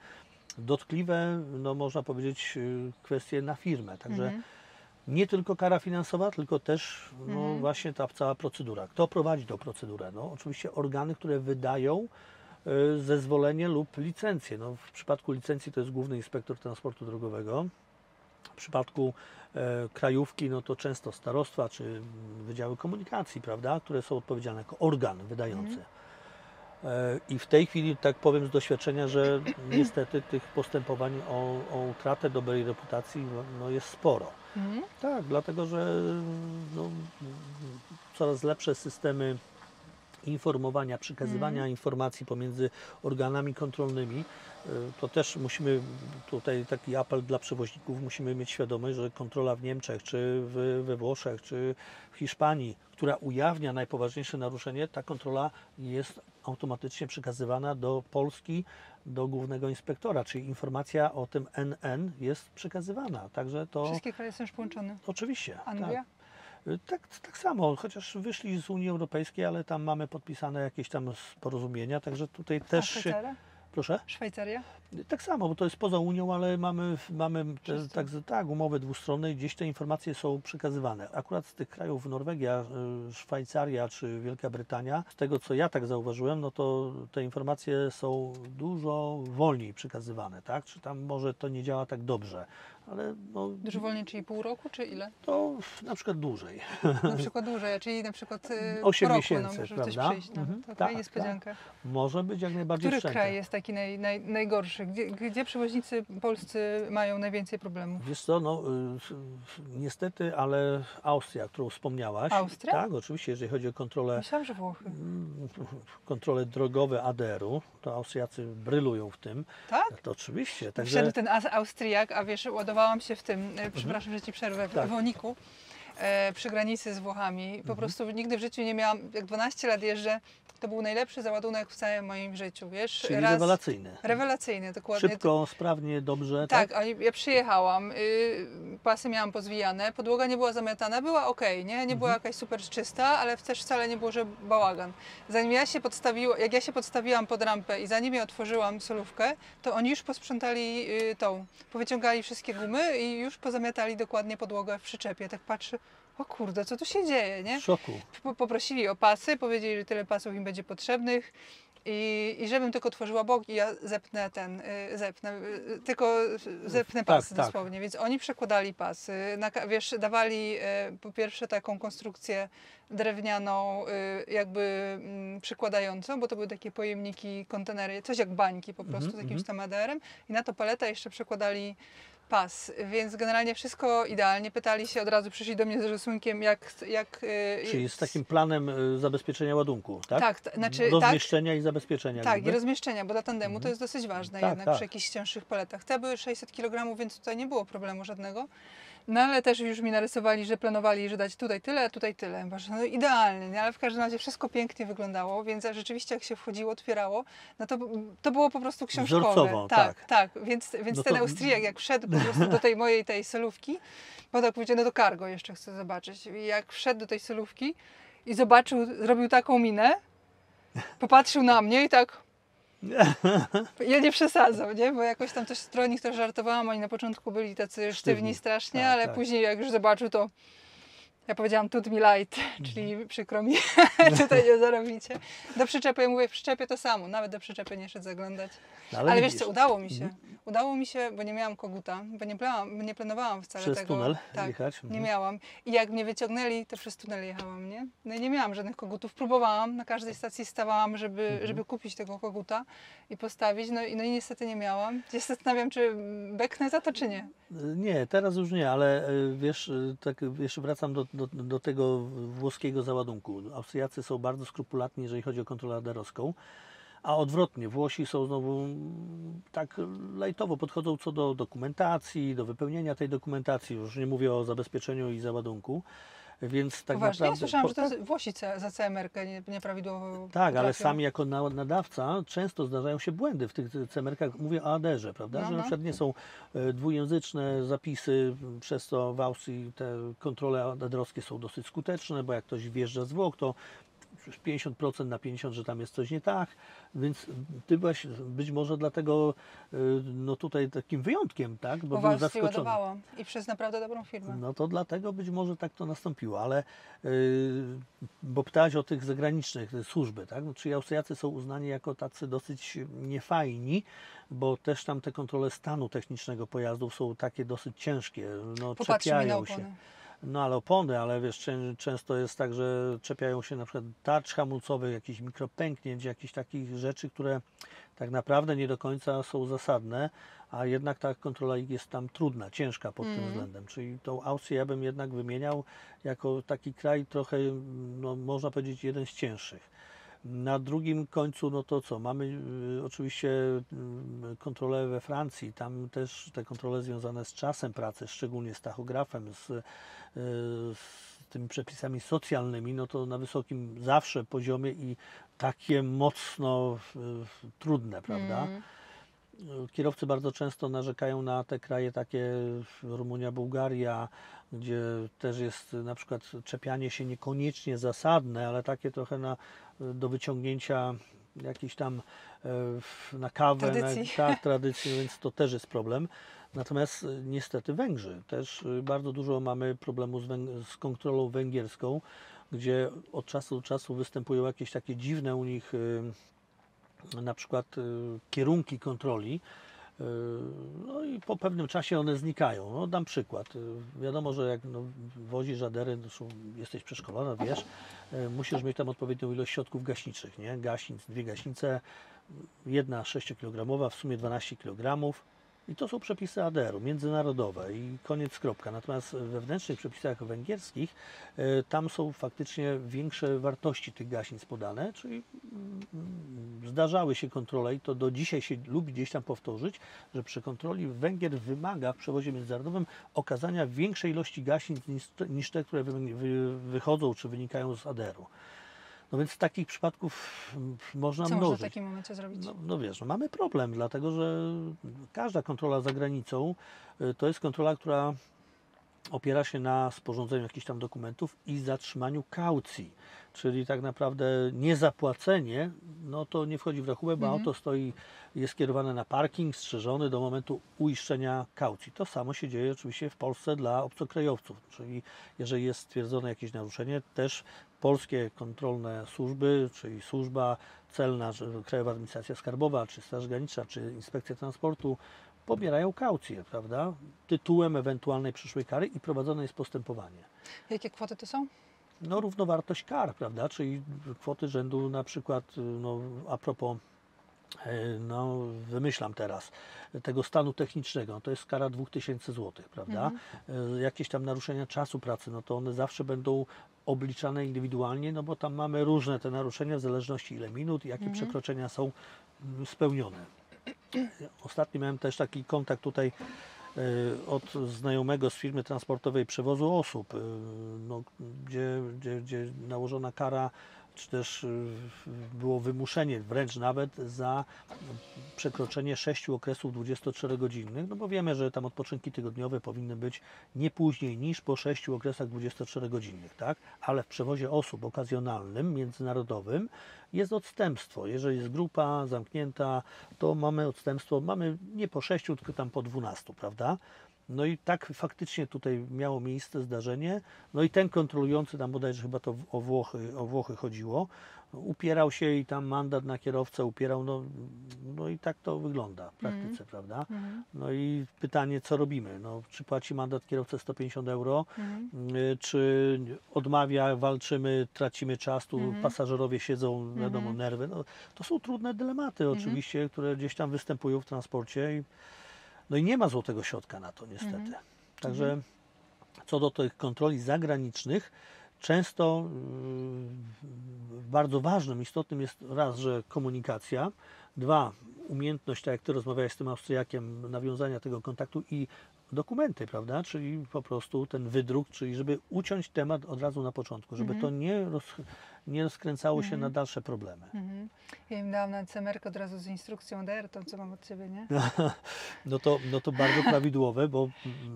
dotkliwe, no można powiedzieć, kwestie na firmę. Także nie tylko kara finansowa, tylko też no, właśnie ta cała procedura. Kto prowadzi tą procedurę? No, oczywiście organy, które wydają zezwolenie lub licencję. No, w przypadku licencji to jest Główny Inspektor Transportu Drogowego. W przypadku krajówki, no to często starostwa czy wydziały komunikacji, prawda, które są odpowiedzialne jako organ wydający. I w tej chwili, tak powiem z doświadczenia, że niestety tych postępowań o utratę dobrej reputacji no, jest sporo. Tak, dlatego że no, coraz lepsze systemy informowania, przekazywania informacji pomiędzy organami kontrolnymi, to też musimy, tutaj taki apel dla przewoźników, musimy mieć świadomość, że kontrola w Niemczech, czy we Włoszech, czy w Hiszpanii, która ujawnia najpoważniejsze naruszenie, ta kontrola jest automatycznie przekazywana do Polski, do głównego inspektora, czyli informacja o tym NN jest przekazywana. Także to... Wszystkie kraje są już połączone. Oczywiście. Anglia? Tak samo, chociaż wyszli z Unii Europejskiej, ale tam mamy podpisane jakieś tam porozumienia, także tutaj A też... Szwajcaria? Proszę? Szwajcaria? Tak samo, bo to jest poza Unią, ale mamy tak, umowy dwustronne i gdzieś te informacje są przekazywane. Akurat z tych krajów Norwegia, Szwajcaria czy Wielka Brytania, z tego co ja tak zauważyłem, no to te informacje są dużo wolniej przekazywane, tak? Czy tam może to nie działa tak dobrze, ale no, Dużo wolniej, czyli pół roku, czy ile? to na przykład dłużej. Na przykład dłużej, czyli na przykład 8 po roku, miesięcy, no, może prawda? coś przyjść. No, Mhm, to tak, niespodzianka. Może być jak najbardziej Który wszędzie. kraj jest taki najgorszy? Gdzie przewoźnicy polscy mają najwięcej problemów? Wiesz co, no niestety, ale Austria, którą wspomniałaś. Austria? Tak, oczywiście, jeżeli chodzi o Myślałam, że Włochy. kontrole drogowe ADR-u, to Austriacy brylują w tym. Tak? To oczywiście. Także Wszedł ten Austriak, a wiesz, ładowałam się w tym, przepraszam, że ci przerwę, w Tak. Woniku, przy granicy z Włochami. Po prostu nigdy w życiu nie miałam, jak 12 lat jeżdżę, to był najlepszy załadunek w całym moim życiu, wiesz? czyli rewelacyjny. Rewelacyjny, dokładnie. Szybko, sprawnie, dobrze. Tak, a ja przyjechałam, pasy miałam pozwijane, podłoga nie była zamiatana, była ok, nie była jakaś super czysta, ale też wcale nie było, że bałagan. Jak ja się podstawiłam pod rampę i zanim ja otworzyłam solówkę, to oni już posprzątali powyciągali wszystkie gumy i już pozamiatali dokładnie podłogę w przyczepie. Tak patrzę, o kurde, co tu się dzieje, nie? W szoku. Poprosili o pasy, powiedzieli, że tyle pasów im będzie potrzebnych. I żebym tylko otworzyła bok i ja zepnę pasy tak. dosłownie. Więc oni przekładali pasy, wiesz, dawali po pierwsze taką konstrukcję drewnianą, przykładającą, bo to były takie pojemniki, kontenery, coś jak bańki po prostu z jakimś tam ADR-em i na to paletę jeszcze przekładali pas, więc generalnie wszystko idealnie. Pytali się, od razu przyszli do mnie z rysunkiem, Czyli z takim planem zabezpieczenia ładunku, tak? Tak, znaczy rozmieszczenia i zabezpieczenia. tak, jakby. i rozmieszczenia, bo dla tandemu to jest dosyć ważne Tak, jednak tak. przy jakichś cięższych paletach. Te były 600 kg, więc tutaj nie było problemu żadnego. No ale też już mi narysowali, że planowali, że dać tutaj tyle, a tutaj tyle. Boże, no idealnie, nie? Ale w każdym razie wszystko pięknie wyglądało, więc rzeczywiście jak się wchodziło, otwierało, no to było po prostu książkowe. Wzorcowo, tak. Więc No ten to- Austriak jak wszedł po prostu do tej mojej solówki, bo tak powiedział, no to cargo jeszcze chcę zobaczyć. I jak wszedł do tej solówki i zobaczył, zrobił taką minę, popatrzył na mnie i tak... Ja nie przesadzam, nie? Bo jakoś tam też trochę nich też żartowałam, oni na początku byli tacy sztywni strasznie, Tak, ale tak. później jak już zobaczył, to ja powiedziałam tut mi light, czyli przykro mi, tutaj nie zarobicie. Do przyczepy, ja mówię, w przyczepie to samo, nawet do przyczepy nie szedł zaglądać. No, Ale wiesz widzisz, co, udało mi się, bo nie miałam koguta, bo nie planowałam wcale Przez tego. tunel Tak, jechać? nie miałam. I jak mnie wyciągnęli, to przez tunel jechałam, nie? No i nie miałam żadnych kogutów. Próbowałam, na każdej stacji stawałam, żeby kupić tego koguta i postawić, no i niestety nie miałam. Ja się zastanawiam, czy beknę za to, czy nie. Nie, teraz już nie, ale wiesz, tak jeszcze wracam do tego włoskiego załadunku. Austriacy są bardzo skrupulatni, jeżeli chodzi o kontrolę ADR-owską, a odwrotnie, Włosi są znowu tak lajtowo podchodzą co do dokumentacji, do wypełnienia tej dokumentacji, już nie mówię o zabezpieczeniu i załadunku, więc tak Poważnie? Ja naprawdę... słyszałam, że to Włosi za CMR-kę nieprawidłowo Tak, ale potrafią. sami jako nadawca często zdarzają się błędy w tych CMR-kach. Mówię o ADR-ze, prawda? Że na przykład nie są dwujęzyczne zapisy, przez to w Austrii te kontrole ADR-owskie są dosyć skuteczne, bo jak ktoś wjeżdża z Włoch, to 50% na 50%, że tam jest coś nie tak, więc ty byłaś być może dlatego no tutaj takim wyjątkiem, tak? Bo w byłem Austrii zaskoczony. ładowałam i przez naprawdę dobrą firmę. No to dlatego być może tak to nastąpiło, ale bo pytałaś o tych zagranicznych służby, tak? No, czyli Austriacy są uznani jako tacy dosyć niefajni, bo też tam te kontrole stanu technicznego pojazdów są takie dosyć ciężkie, no Popatrzmy mi na czepiają się. opony. No ale opony, ale wiesz, często jest tak, że czepiają się na przykład tarcz hamulcowych, jakichś mikropęknięć, jakichś takich rzeczy, które tak naprawdę nie do końca są zasadne, a jednak ta kontrola ich jest tam trudna, ciężka pod tym względem. Czyli tą Austrię ja bym jednak wymieniał jako taki kraj trochę, no, można powiedzieć, jeden z cięższych. Na drugim końcu, no to co, mamy oczywiście kontrolę we Francji, tam też te kontrole związane z czasem pracy, szczególnie z tachografem, z tymi przepisami socjalnymi, no to na wysokim zawsze poziomie i takie mocno trudne, prawda? Kierowcy bardzo często narzekają na te kraje takie Rumunia, Bułgaria, gdzie też jest na przykład czepianie się niekoniecznie zasadne, ale takie trochę do wyciągnięcia jakieś tam na kawę, Tradycji. tak, tradycji, więc to też jest problem. Natomiast niestety Węgrzy też bardzo dużo mamy problemu z kontrolą węgierską, gdzie od czasu do czasu występują jakieś takie dziwne u nich na przykład kierunki kontroli. No i po pewnym czasie one znikają. No, dam przykład. Wiadomo, że jak wozisz radery, jesteś przeszkolona, wiesz, musisz mieć tam odpowiednią ilość środków gaśniczych, nie? Gaśnic, dwie gaśnice, jedna 6-kilogramowa, w sumie 12 kg. I to są przepisy ADR-u, międzynarodowe i koniec, kropka. Natomiast w wewnętrznych przepisach węgierskich tam są faktycznie większe wartości tych gaśnic podane, czyli zdarzały się kontrole i to do dzisiaj się lubi gdzieś tam powtórzyć, że przy kontroli Węgier wymaga w przewozie międzynarodowym okazania większej ilości gaśnic niż te, które wychodzą czy wynikają z ADR-u. No więc takich przypadków można Co mnożyć. można w takim momencie zrobić? No wiesz, no mamy problem, dlatego że każda kontrola za granicą to jest kontrola, która opiera się na sporządzeniu jakichś tam dokumentów i zatrzymaniu kaucji. Czyli tak naprawdę niezapłacenie, no to nie wchodzi w rachubę, bo auto stoi, jest skierowane na parking, strzeżony do momentu uiszczenia kaucji. To samo się dzieje oczywiście w Polsce dla obcokrajowców. Czyli jeżeli jest stwierdzone jakieś naruszenie, też polskie kontrolne służby, czyli służba celna, Krajowa Administracja Skarbowa, czy Straż Graniczna, czy Inspekcja Transportu pobierają kaucję, prawda? Tytułem ewentualnej przyszłej kary i prowadzone jest postępowanie. Jakie kwoty to są? No równowartość kar, prawda? Czyli kwoty rzędu na przykład, no a propos, no wymyślam teraz, tego stanu technicznego, no to jest kara 2000 zł, prawda? Jakieś tam naruszenia czasu pracy, no to one zawsze będą obliczane indywidualnie, no bo tam mamy różne te naruszenia w zależności ile minut, jakie przekroczenia są spełnione. Ostatnio miałem też taki kontakt tutaj od znajomego z firmy transportowej przewozu osób, no, gdzie nałożona kara, czy też było wymuszenie wręcz nawet za przekroczenie 6 okresów 24-godzinnych, no bo wiemy, że tam odpoczynki tygodniowe powinny być nie później niż po 6 okresach 24-godzinnych, tak? Ale w przewozie osób okazjonalnym, międzynarodowym jest odstępstwo. Jeżeli jest grupa zamknięta, to mamy odstępstwo, mamy nie po 6, tylko tam po 12, prawda? No i tak faktycznie tutaj miało miejsce zdarzenie. No i ten kontrolujący, tam bodajże chyba to o Włochy chodziło, upierał się i tam mandat na kierowcę upierał, no i tak to wygląda w praktyce, prawda? No i pytanie, co robimy? No, czy płaci mandat kierowcę 150 euro, czy odmawia, walczymy, tracimy czas, tu pasażerowie siedzą, wiadomo, nerwy. No, to są trudne dylematy oczywiście, które gdzieś tam występują w transporcie. No i nie ma złotego środka na to niestety. Także co do tych kontroli zagranicznych, często bardzo ważnym, istotnym jest raz, że komunikacja, dwa, umiejętność, tak jak Ty rozmawiałeś z tym Austriakiem, nawiązania tego kontaktu i dokumenty, prawda? Czyli po prostu ten wydruk, czyli żeby uciąć temat od razu na początku, żeby to nie rozkręcało się na dalsze problemy. Ja im dałam na cemerkę od razu z instrukcją DR, to co mam od Ciebie, nie? No to bardzo prawidłowe, bo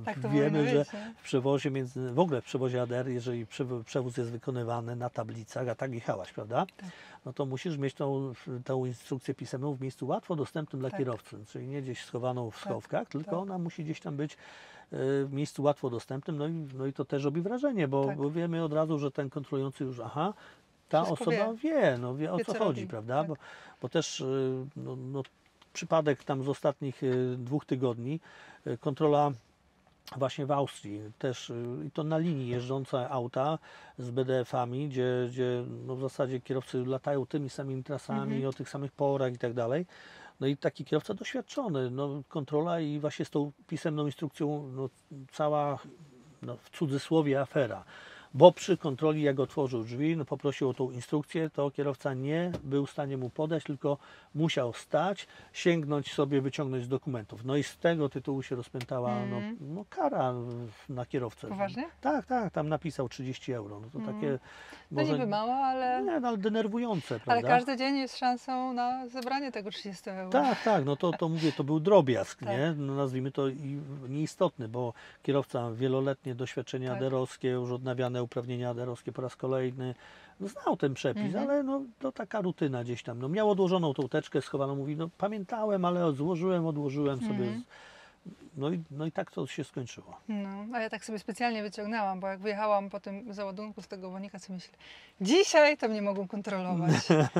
Tak to wiemy, powinno że być, nie? w przewozie w ogóle w przewozie ADR, jeżeli przewóz jest wykonywany na tablicach, a tak jechałaś, prawda? Tak. No to musisz mieć tą instrukcję pisemną w miejscu łatwo dostępnym dla kierowcy, czyli nie gdzieś schowaną w schowkach, tylko ona musi gdzieś tam być w miejscu łatwo dostępnym, no i to też robi wrażenie, bo wiemy od razu, że ten kontrolujący już, ta Wszystko osoba wie o Wie, co co chodzi, robi. prawda? Tak. Bo też przypadek tam z ostatnich 2 tygodni, kontrola właśnie w Austrii, też i to na linii jeżdżące auta z BDF-ami, gdzie w zasadzie kierowcy latają tymi samymi trasami, o tych samych porach i tak dalej. No i taki kierowca doświadczony, kontrola i właśnie z tą pisemną instrukcją cała, w cudzysłowie, afera. Bo przy kontroli, jak otworzył drzwi, poprosił o tą instrukcję, to kierowca nie był w stanie mu podać, tylko musiał stać, sięgnąć sobie, wyciągnąć z dokumentów. No i z tego tytułu się rozpętała kara na kierowcę. Poważnie? Tak, tam napisał 30 euro. No to takie No niby mało, ale... Nie, ale denerwujące, prawda? Ale każdy dzień jest szansą na zebranie tego 30 euro. Tak, no to mówię, to był drobiazg, Tak. nie? No nazwijmy to nieistotny, bo kierowca wieloletnie doświadczenie ADR-owskie, już odnawiane uprawnienia ADR-owskie po raz kolejny. No, znał ten przepis, Mhm. ale no, to taka rutyna gdzieś tam. No, miał odłożoną tą teczkę schowaną, mówi, no pamiętałem, ale odłożyłem sobie. Mhm. No i tak to się skończyło. No, a ja tak sobie specjalnie wyciągnęłam, bo jak wyjechałam po tym załadunku z tego wonika, sobie myślę, dzisiaj to mnie mogą kontrolować.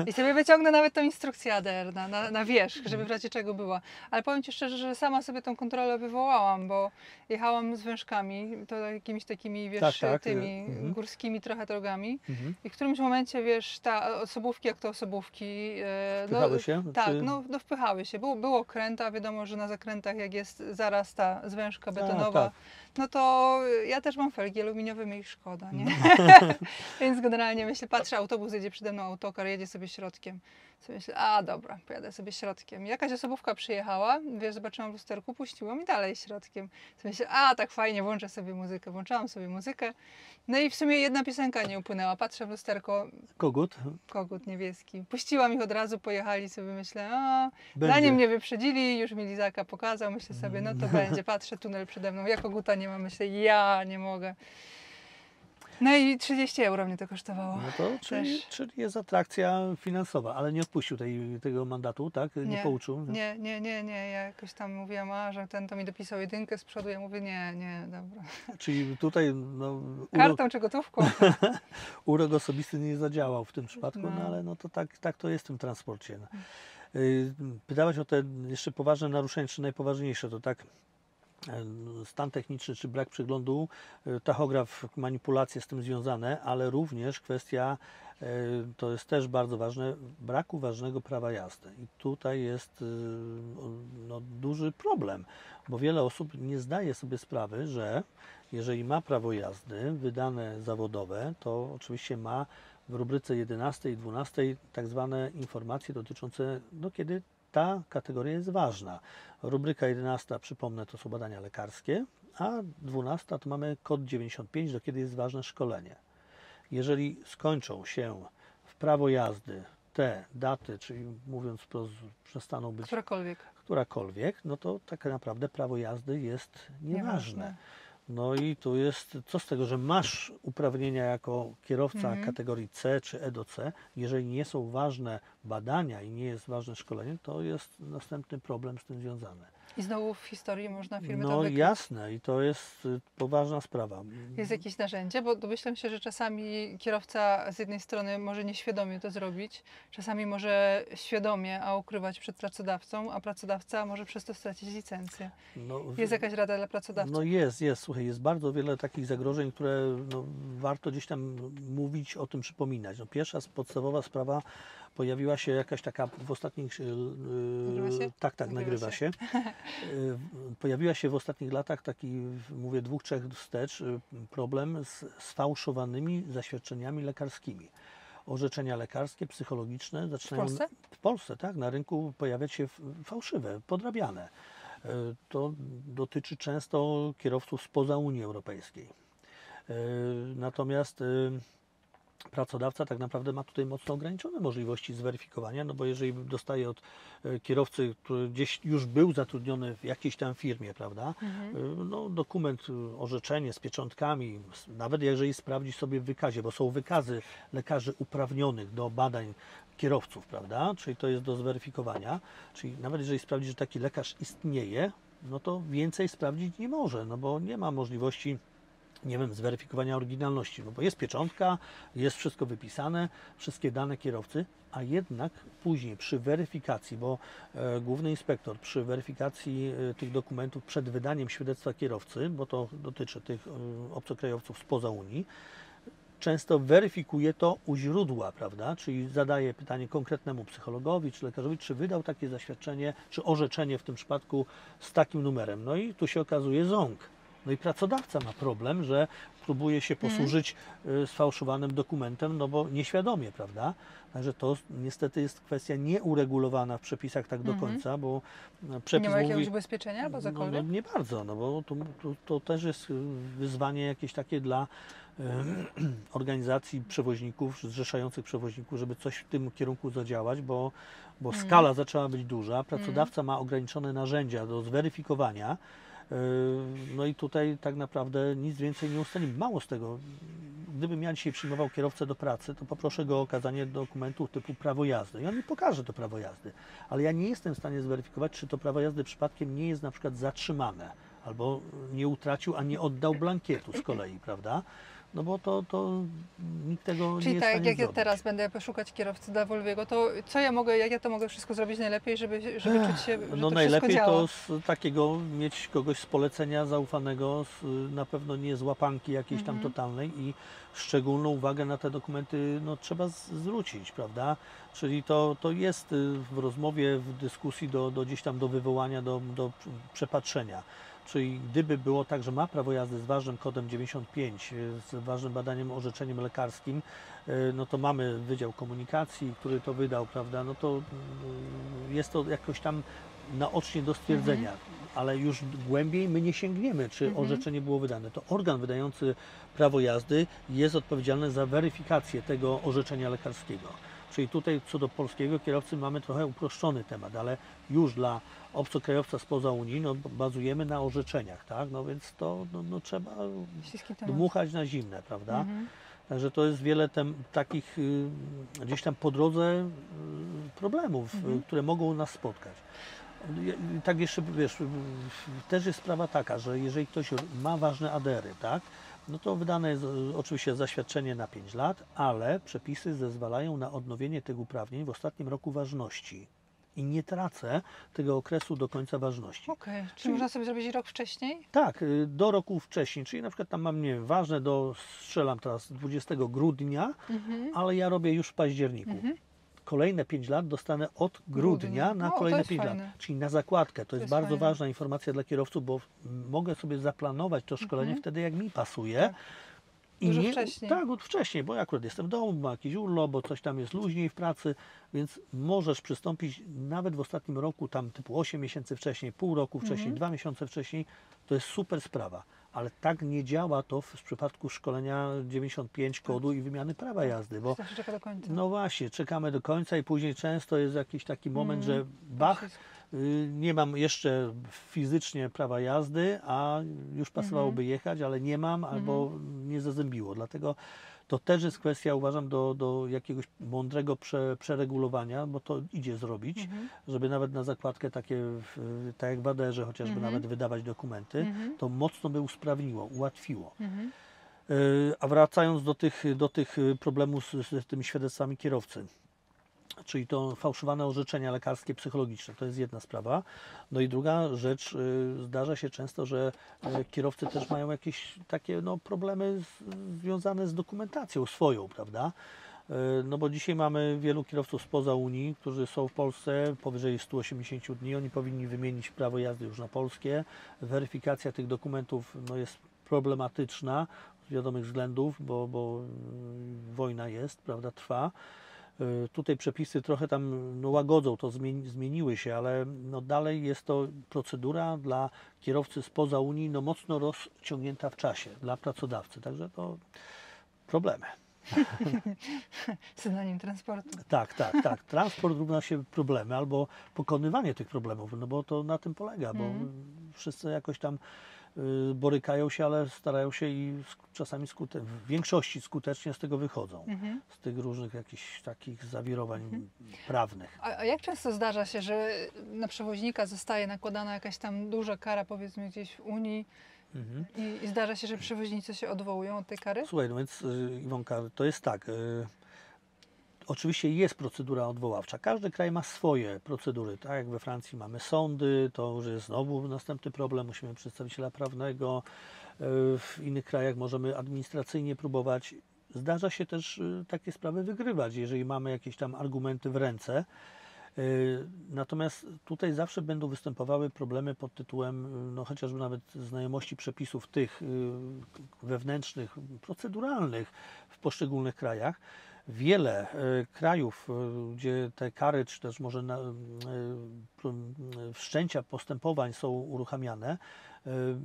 I sobie wyciągnę nawet tą instrukcję ADR na wierzch, żeby w razie czego była. Ale powiem Ci szczerze, że sama sobie tą kontrolę wywołałam, bo jechałam z wężkami, to jakimiś takimi, wiesz, Tak, tymi mhm. górskimi trochę drogami. Mhm. I w którymś momencie, wiesz, osobówki jak to osobówki. Wpychały się? Tak, Czy... no wpychały się. Było kręta, wiadomo, że na zakrętach jak jest zaraz ta zwężka betonowa, tak. no to ja też mam felgi aluminiowe, mi ich szkoda, nie? Więc generalnie myślę, patrzę, autobus jedzie przede mną, autokar jedzie sobie środkiem. Sobie myślę, a dobra, pojadę sobie środkiem. Jakaś osobówka przyjechała, wiesz, zobaczyłam w lusterku, puściłam i dalej środkiem. Sobie myślę, a tak fajnie, włączę sobie muzykę. Włączałam sobie muzykę. No i w sumie jedna piosenka nie upłynęła. Patrzę w lusterko, Kogut? kogut niebieski. Puściłam ich od razu, pojechali sobie, myślę, a Będzie. zanim mnie wyprzedzili, już mi lizaka pokazał, myślę sobie, no to będzie. Patrzę, tunel przede mną, ja koguta nie mam, myślę, ja nie mogę. No i 30 euro mnie to kosztowało. No to czyli jest atrakcja finansowa, ale nie odpuścił tego mandatu, tak? Nie pouczył? Nie. Ja jakoś tam mówiłam, że ten to mi dopisał jedynkę z przodu. Ja mówię, nie, dobra. Czyli tutaj no, Kartą czy gotówką? urok osobisty nie zadziałał w tym przypadku, No. no ale no to tak to jest w tym transporcie. No. Pytałaś o te jeszcze poważne naruszenia, czy najpoważniejsze, to tak stan techniczny, czy brak przeglądu, tachograf, manipulacje z tym związane, ale również kwestia, to jest też bardzo ważne, braku ważnego prawa jazdy. I tutaj jest no, duży problem, bo wiele osób nie zdaje sobie sprawy, że jeżeli ma prawo jazdy wydane zawodowe, to oczywiście ma w rubryce 11 i 12 tak zwane informacje dotyczące, no kiedy ta kategoria jest ważna. Rubryka 11, przypomnę, to są badania lekarskie, a 12 to mamy kod 95, do kiedy jest ważne szkolenie. Jeżeli skończą się w prawo jazdy te daty, czyli mówiąc wprost, przestaną być którakolwiek, no to tak naprawdę prawo jazdy jest nieważne. No i tu jest, co z tego, że masz uprawnienia jako kierowca kategorii C czy E do C, jeżeli nie są ważne badania i nie jest ważne szkolenie, to jest następny problem z tym związany. I znowu w historii można firmy to No wykryć. jasne i to jest poważna sprawa. Jest jakieś narzędzie, bo domyślam się, że czasami kierowca z jednej strony może nieświadomie to zrobić, czasami może świadomie, a ukrywać przed pracodawcą, a pracodawca może przez to stracić licencję. No, Jest jakaś rada dla pracodawców? No jest. Słuchaj, jest bardzo wiele takich zagrożeń, które no, warto gdzieś tam mówić, o tym przypominać. No, pierwsza podstawowa sprawa pojawiła się jakaś taka w ostatnich... Nagrywa się? Tak, nagrywa się. Pojawiła się w ostatnich latach taki, mówię 2-3 wstecz, problem z sfałszowanymi zaświadczeniami lekarskimi. Orzeczenia lekarskie, psychologiczne zaczynają... W Polsce? W Polsce, tak. Na rynku pojawiać się fałszywe, podrabiane. To dotyczy często kierowców spoza Unii Europejskiej. Natomiast pracodawca tak naprawdę ma tutaj mocno ograniczone możliwości zweryfikowania, no bo jeżeli dostaje od kierowcy, który gdzieś już był zatrudniony w jakiejś tam firmie, prawda, no, dokument, orzeczenie z pieczątkami, nawet jeżeli sprawdzi sobie w wykazie, bo są wykazy lekarzy uprawnionych do badań kierowców, prawda, czyli to jest do zweryfikowania, czyli nawet jeżeli sprawdzi, że taki lekarz istnieje, no to więcej sprawdzić nie może, no bo nie ma możliwości, nie wiem, zweryfikowania oryginalności, no bo jest pieczątka, jest wszystko wypisane, wszystkie dane kierowcy, a jednak później przy weryfikacji, bo główny inspektor przy weryfikacji tych dokumentów przed wydaniem świadectwa kierowcy, bo to dotyczy tych obcokrajowców spoza Unii, często weryfikuje to u źródła, prawda? Czyli zadaje pytanie konkretnemu psychologowi czy lekarzowi, czy wydał takie zaświadczenie, czy orzeczenie w tym przypadku z takim numerem. No i tu się okazuje ząg. No i pracodawca ma problem, że próbuje się posłużyć sfałszowanym dokumentem, no bo nieświadomie, prawda? Także to niestety jest kwestia nieuregulowana w przepisach tak do końca, bo przepis Nie ma mówi... jakiegoś ubezpieczenia albo No, cokolwiek? nie bardzo, no bo to też jest wyzwanie jakieś takie dla organizacji przewoźników, zrzeszających przewoźników, żeby coś w tym kierunku zadziałać, bo skala zaczęła być duża, pracodawca ma ograniczone narzędzia do zweryfikowania, no i tutaj tak naprawdę nic więcej nie ustalimy. Mało z tego. gdybym ja dzisiaj przyjmował kierowcę do pracy, to poproszę go o okazanie dokumentu typu prawo jazdy i on mi pokaże to prawo jazdy, ale ja nie jestem w stanie zweryfikować, czy to prawo jazdy przypadkiem nie jest na przykład zatrzymane, albo nie utracił, a nie oddał blankietu z kolei, prawda? No bo to nikt tego nie Czyli jest w tak, stanie jak ja zrobić. teraz będę szukać kierowcy dla Volviego, to co ja mogę, jak ja to mogę wszystko zrobić najlepiej, żeby czuć się, że No to wszystko najlepiej działa? to z takiego mieć kogoś z polecenia zaufanego, na pewno nie z łapanki jakiejś tam totalnej i szczególną uwagę na te dokumenty no, trzeba zwrócić, prawda? Czyli to jest w rozmowie, w dyskusji gdzieś tam do wywołania, do przepatrzenia. Czyli gdyby było tak, że ma prawo jazdy z ważnym kodem 95, z ważnym badaniem, orzeczeniem lekarskim, no to mamy Wydział Komunikacji, który to wydał, prawda, no to jest to jakoś tam naocznie do stwierdzenia, ale już głębiej my nie sięgniemy, czy orzeczenie było wydane. To organ wydający prawo jazdy jest odpowiedzialny za weryfikację tego orzeczenia lekarskiego. Czyli tutaj co do polskiego kierowcy mamy trochę uproszczony temat, ale już dla obcokrajowca spoza Unii no, bazujemy na orzeczeniach, tak? No więc to no, trzeba Śliski temat. dmuchać na zimne, prawda? Także to jest wiele takich gdzieś tam po drodze problemów, które mogą nas spotkać. Tak jeszcze, wiesz, też jest sprawa taka, że jeżeli ktoś ma ważne ADR-y, tak, no to wydane jest oczywiście zaświadczenie na 5 lat, ale przepisy zezwalają na odnowienie tych uprawnień w ostatnim roku ważności. I nie tracę tego okresu do końca ważności. Okej, czyli można sobie zrobić rok wcześniej? Tak, do roku wcześniej, czyli na przykład tam mam, nie wiem, ważne strzelam teraz 20 grudnia, ale ja robię już w październiku. Kolejne 5 lat dostanę od grudnia na O, to kolejne jest 5 lat, fajne. czyli na zakładkę. To jest bardzo fajne. ważna informacja dla kierowców, bo mogę sobie zaplanować to szkolenie wtedy, jak mi pasuje. Tak. I Dużo nie, wcześniej. Tak, wcześniej, bo ja akurat jestem w domu, mam jakiś urlop, bo coś tam jest luźniej w pracy, więc możesz przystąpić nawet w ostatnim roku, tam typu 8 miesięcy wcześniej, pół roku wcześniej, 2 miesiące wcześniej, to jest super sprawa. Ale tak nie działa to w przypadku szkolenia 95 kodu i wymiany prawa jazdy, bo Zawsze czeka do końca. no właśnie, czekamy do końca i później często jest jakiś taki moment, że bach, nie mam jeszcze fizycznie prawa jazdy, a już pasowałoby jechać, ale nie mam albo nie zazębiło. Dlatego to też jest kwestia, uważam, do jakiegoś mądrego przeregulowania, bo to idzie zrobić, żeby nawet na zakładkę takie, tak jak w ADR-ze chociażby nawet wydawać dokumenty, to mocno by usprawniło, ułatwiło. A wracając do tych problemów z tymi świadectwami kierowcy, czyli to fałszowane orzeczenia lekarskie, psychologiczne, to jest jedna sprawa. No i druga rzecz, zdarza się często, że kierowcy też mają jakieś takie no, problemy związane z dokumentacją swoją, prawda? No bo dzisiaj mamy wielu kierowców spoza Unii, którzy są w Polsce powyżej 180 dni, oni powinni wymienić prawo jazdy już na polskie. Weryfikacja tych dokumentów no, jest problematyczna z wiadomych względów, bo wojna jest, prawda, trwa. Tutaj przepisy trochę tam no, łagodzą, to zmieniły się, ale no, dalej jest to procedura dla kierowcy spoza Unii no, mocno rozciągnięta w czasie dla pracodawcy, także to problemy. Synonim transportu. Tak. Transport równa się problemy albo pokonywanie tych problemów, no bo to na tym polega, bo wszyscy jakoś tam borykają się, ale starają się i czasami w większości skutecznie z tego wychodzą. Z tych różnych jakichś takich zawirowań prawnych. A jak często zdarza się, że na przewoźnika zostaje nakładana jakaś tam duża kara, powiedzmy gdzieś w Unii i zdarza się, że przewoźnicy się odwołują od tej kary? Słuchaj, no więc Iwonka, to jest tak. Oczywiście jest procedura odwoławcza. Każdy kraj ma swoje procedury. Tak jak we Francji mamy sądy, to już jest znowu następny problem. Musimy przedstawiciela prawnego. W innych krajach możemy administracyjnie próbować. Zdarza się też takie sprawy wygrywać, jeżeli mamy jakieś tam argumenty w ręce. Natomiast tutaj zawsze będą występowały problemy pod tytułem no, chociażby nawet znajomości przepisów tych wewnętrznych, proceduralnych w poszczególnych krajach. Wiele krajów, gdzie te kary, czy też może wszczęcia postępowań są uruchamiane,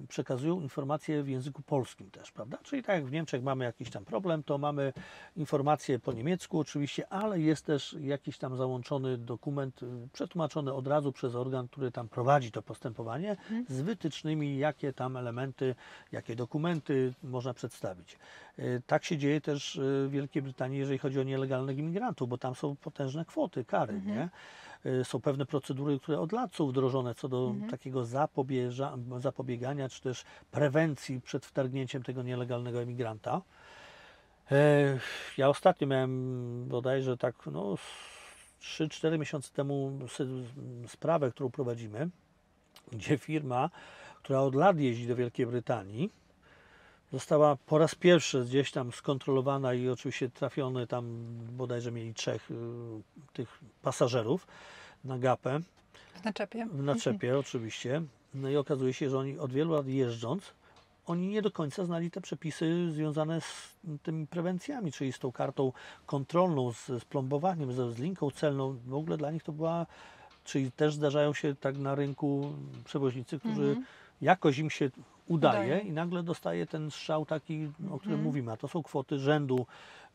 przekazują informacje w języku polskim też, prawda? Czyli tak jak w Niemczech mamy jakiś tam problem, to mamy informacje po niemiecku oczywiście, ale jest też jakiś tam załączony dokument, przetłumaczony od razu przez organ, który tam prowadzi to postępowanie, z wytycznymi, jakie tam elementy, jakie dokumenty można przedstawić. Tak się dzieje też w Wielkiej Brytanii, jeżeli chodzi o nielegalnych imigrantów, bo tam są potężne kwoty, kary, nie? Są pewne procedury, które od lat są wdrożone co do takiego zapobiegania, czy też prewencji przed wtargnięciem tego nielegalnego emigranta. Ja ostatnio miałem bodajże tak 3-4 miesiące temu sprawę, którą prowadzimy, gdzie firma, która od lat jeździ do Wielkiej Brytanii, została po raz pierwszy gdzieś tam skontrolowana i oczywiście trafiony tam, bodajże mieli 3 tych pasażerów na gapę. W naczepie. W naczepie oczywiście. No i okazuje się, że oni od wielu lat jeżdżąc, oni nie do końca znali te przepisy związane z tymi prewencjami, czyli z tą kartą kontrolną, z plombowaniem, z linką celną. W ogóle dla nich to była, czyli też zdarzają się tak na rynku przewoźnicy, którzy jakoś im się udaje i nagle dostaje ten strzał taki, o którym mówimy, a to są kwoty rzędu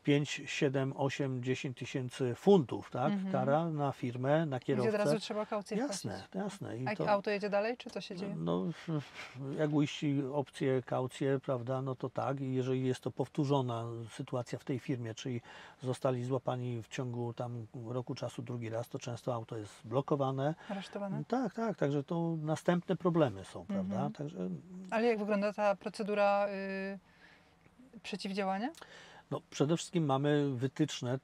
5, 7, 8, 10 tysięcy funtów, tak? Kara na firmę, na kierowcę. Gdzie od razu trzeba kaucję Jasne, wpłacić. jasne. A jak auto jedzie dalej, czy co się dzieje? No, jak uiści opcję, kaucję, prawda, no to tak. I jeżeli jest to powtórzona sytuacja w tej firmie, czyli zostali złapani w ciągu tam roku czasu drugi raz, to często auto jest blokowane. Aresztowane? Tak, tak, także to następne problemy są, prawda? Także Ale jak wygląda ta procedura przeciwdziałania? no, przede wszystkim mamy wytyczne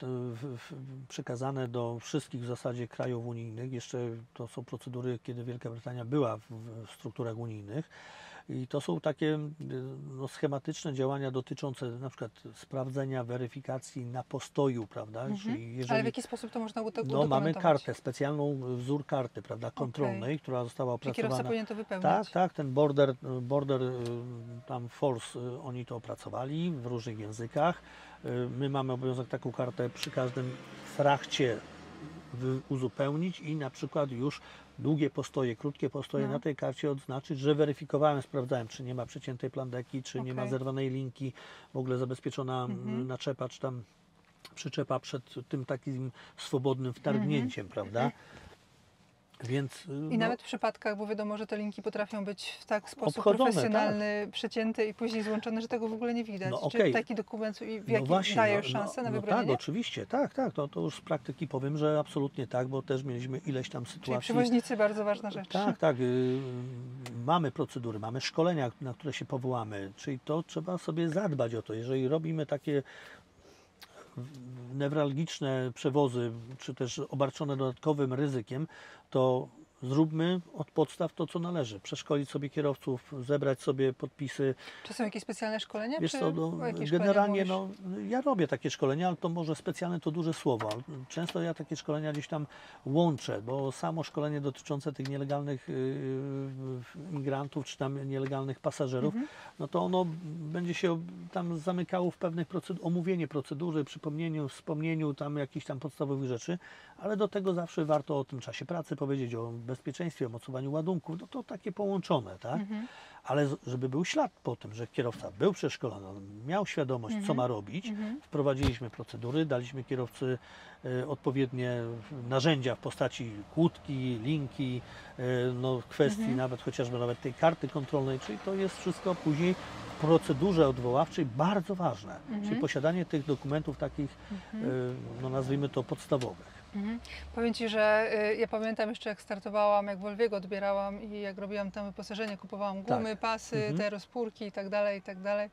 przekazane do wszystkich w zasadzie krajów unijnych. Jeszcze to są procedury, kiedy Wielka Brytania była w strukturach unijnych. I to są takie schematyczne działania dotyczące na przykład sprawdzenia, weryfikacji na postoju, prawda? Czyli jeżeli, ale w jaki sposób to można no, udokumentować? mamy kartę, specjalną wzór karty, prawda, kontrolnej, która została Czyli kierowca opracowana. powinien to wypełnić? Tak, tak, ten border tam force, oni to opracowali w różnych językach. My mamy obowiązek taką kartę przy każdym frachcie uzupełnić i na przykład już długie postoje, krótkie postoje na tej karcie odznaczyć, że weryfikowałem, sprawdzałem, czy nie ma przeciętej plandeki, czy nie ma zerwanej linki, w ogóle zabezpieczona naczepa, czy tam przyczepa przed tym takim swobodnym wtargnięciem, prawda? Więc, I nawet w przypadkach, bo wiadomo, że te linki potrafią być w tak sposób obchodzone, profesjonalny, przecięte i później złączone, że tego w ogóle nie widać. No, Czy taki dokument daje szansę na wybronienie? Tak, oczywiście, tak, to już z praktyki powiem, że absolutnie tak, bo też mieliśmy ileś tam sytuacji. Czyli przewoźnicy, bardzo ważna rzecz. Tak, mamy procedury, mamy szkolenia, na które się powołamy, czyli to trzeba sobie zadbać o to. Jeżeli robimy takie newralgiczne przewozy, czy też obarczone dodatkowym ryzykiem, to zróbmy od podstaw to, co należy. Przeszkolić sobie kierowców, zebrać sobie podpisy. Czy są jakieś specjalne szkolenia? Wiesz czy co, generalnie ja robię takie szkolenia, ale to może specjalne to duże słowo. Często ja takie szkolenia gdzieś tam łączę, bo samo szkolenie dotyczące tych nielegalnych migrantów, czy tam nielegalnych pasażerów, no to ono będzie się tam zamykało w pewnych omówienie procedury, przypomnieniu, wspomnieniu tam jakichś tam podstawowych rzeczy, ale do tego zawsze warto o tym czasie pracy powiedzieć, o bezpieczeństwie, o mocowaniu ładunków, no to takie połączone, tak? Ale żeby był ślad po tym, że kierowca był przeszkolony, miał świadomość, co ma robić, wprowadziliśmy procedury, daliśmy kierowcy odpowiednie narzędzia w postaci kłódki, linki, kwestii nawet chociażby nawet tej karty kontrolnej, czyli to jest wszystko później w procedurze odwoławczej bardzo ważne, czyli posiadanie tych dokumentów takich, nazwijmy to podstawowych. Powiem Ci, że ja pamiętam jeszcze jak startowałam, jak Volviego odbierałam i jak robiłam tam wyposażenie, kupowałam gumy, pasy, te rozpórki i tak dalej, i tak dalej.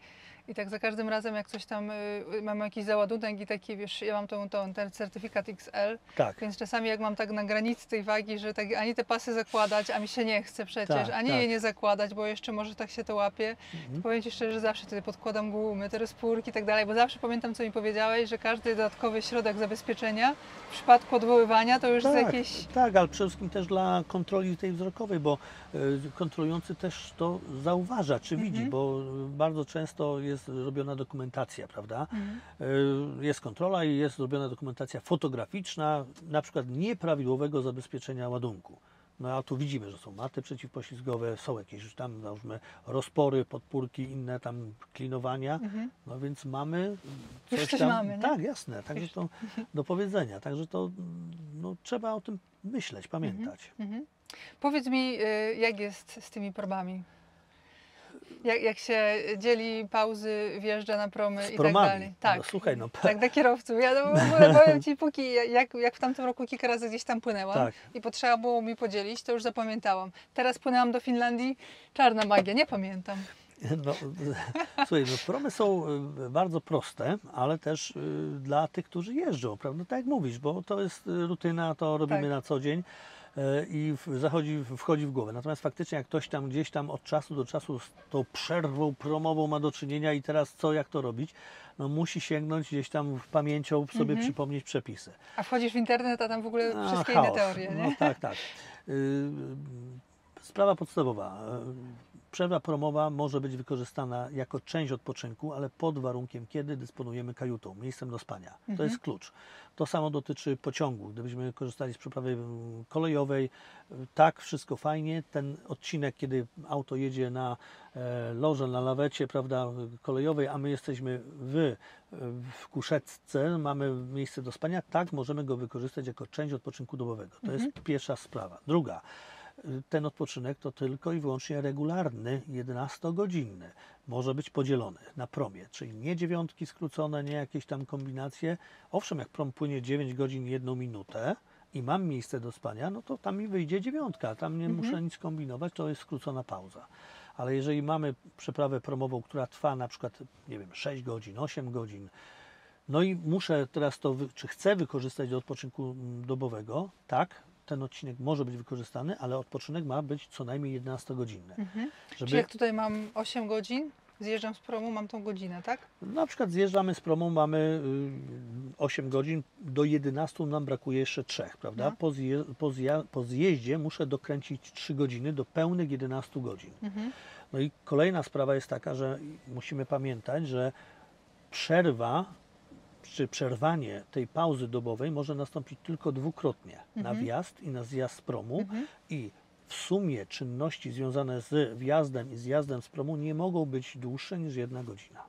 I tak za każdym razem jak coś tam, mam jakiś załadunek i taki, wiesz, ja mam ten certyfikat XL, więc czasami jak mam tak na granicy tej wagi, że tak, ani te pasy zakładać, a mi się nie chce przecież, ani je nie zakładać, bo jeszcze może tak się to łapie, to powiem Ci szczerze, że zawsze wtedy podkładam gumy, te rozpórki i tak dalej, bo zawsze pamiętam, co mi powiedziałeś, że każdy dodatkowy środek zabezpieczenia w przypadku odwoływania to już jest jakieś... Tak, ale przede wszystkim też dla kontroli tej wzrokowej, bo kontrolujący też to zauważa, czy widzi, bo bardzo często jest robiona dokumentacja, prawda? Jest kontrola i jest robiona dokumentacja fotograficzna, na przykład nieprawidłowego zabezpieczenia ładunku. No a tu widzimy, że są maty przeciwpoślizgowe, są jakieś już tam, załóżmy, rozpory, podpórki, inne tam klinowania. No więc mamy Już coś coś tam. mamy, nie? Tak, jasne. Także to do powiedzenia. Także to no, trzeba o tym myśleć, pamiętać. Powiedz mi, jak jest z tymi probami? Jak się dzieli pauzy, wjeżdża na promy Z i tak promami. dalej? Tak. No, słuchaj, no Tak, dla kierowców. Ja no, w ogóle powiem Ci, jak w tamtym roku kilka razy gdzieś tam płynęłam tak. i potrzeba było mi podzielić, to już zapamiętałam. Teraz płynęłam do Finlandii, czarna magia, nie pamiętam. No, słuchaj, no, promy są bardzo proste, ale też dla tych, którzy jeżdżą, prawda? Tak jak mówisz, bo to jest rutyna, to robimy Tak. na co dzień i wchodzi w głowę. Natomiast faktycznie jak ktoś tam gdzieś tam od czasu do czasu z tą przerwą promową ma do czynienia i teraz co, jak to robić, no musi sięgnąć gdzieś tam w pamięcią sobie przypomnieć przepisy. A wchodzisz w internet, a tam w ogóle wszystkie Chaos. inne teorie, nie? No tak, tak. Sprawa podstawowa. Przerwa promowa może być wykorzystana jako część odpoczynku, ale pod warunkiem, kiedy dysponujemy kajutą, miejscem do spania. To jest klucz. To samo dotyczy pociągu. Gdybyśmy korzystali z przeprawy kolejowej, tak, wszystko fajnie. Ten odcinek, kiedy auto jedzie na loże, na lawecie, prawda, kolejowej, a my jesteśmy w kuszeczce, mamy miejsce do spania, tak, możemy go wykorzystać jako część odpoczynku dobowego. To jest pierwsza sprawa. Druga. Ten odpoczynek to tylko i wyłącznie regularny, 11-godzinny. Może być podzielony na promie, czyli nie dziewiątki skrócone, nie jakieś tam kombinacje. Owszem, jak prom płynie 9 godzin 1 minutę i mam miejsce do spania, no to tam mi wyjdzie dziewiątka, tam nie muszę nic kombinować, to jest skrócona pauza. Ale jeżeli mamy przeprawę promową, która trwa na przykład, nie wiem, 6 godzin, 8 godzin, no i muszę teraz to, czy chcę wykorzystać do odpoczynku dobowego, tak, ten odcinek może być wykorzystany, ale odpoczynek ma być co najmniej 11-godzinny. Czyli jak tutaj mam 8 godzin, zjeżdżam z promu, mam tą godzinę, tak? Na przykład zjeżdżamy z promu, mamy 8 godzin, do 11 nam brakuje jeszcze 3, prawda? Po zjeździe muszę dokręcić 3 godziny do pełnych 11 godzin. No i kolejna sprawa jest taka, że musimy pamiętać, że przerwa czy przerwanie tej pauzy dobowej może nastąpić tylko dwukrotnie, na wjazd i na zjazd z promu i w sumie czynności związane z wjazdem i zjazdem z promu nie mogą być dłuższe niż 1 godzina.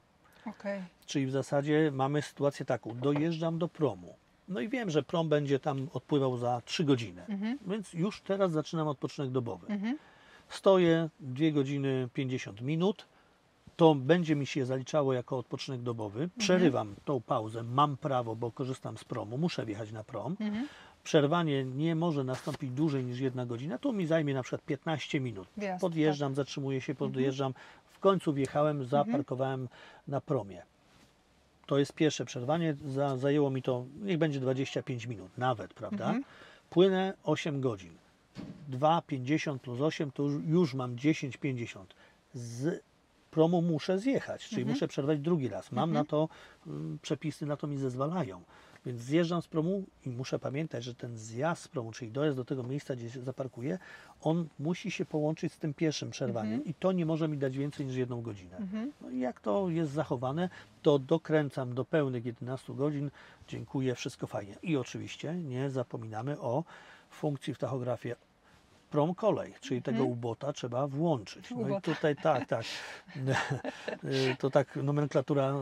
Okej. Czyli w zasadzie mamy sytuację taką, dojeżdżam do promu, no i wiem, że prom będzie tam odpływał za 3 godziny, więc już teraz zaczynam odpoczynek dobowy. Stoję 2 godziny 50 minut, to będzie mi się zaliczało jako odpoczynek dobowy. Przerywam tą pauzę, mam prawo, bo korzystam z promu, muszę wjechać na prom. Przerwanie nie może nastąpić dłużej niż 1 godzina, to mi zajmie na przykład 15 minut. Wjazd, Podjeżdżam, zatrzymuję się, podjeżdżam, w końcu wjechałem, zaparkowałem na promie. To jest pierwsze przerwanie, zajęło mi to, niech będzie 25 minut nawet, prawda? Płynę 8 godzin. 2,50 plus 8 to już mam 10,50. Z promu muszę zjechać, czyli muszę przerwać drugi raz. Mam na to, przepisy na to mi zezwalają. Więc zjeżdżam z promu i muszę pamiętać, że ten zjazd z promu, czyli dojazd do tego miejsca, gdzie się zaparkuję, on musi się połączyć z tym pierwszym przerwaniem i to nie może mi dać więcej niż 1 godzinę. No i jak to jest zachowane, to dokręcam do pełnych 11 godzin, dziękuję, wszystko fajnie. I oczywiście nie zapominamy o funkcji w tachografie prom kolej, czyli tego ubota trzeba włączyć. No i tutaj tak. To tak nomenklatura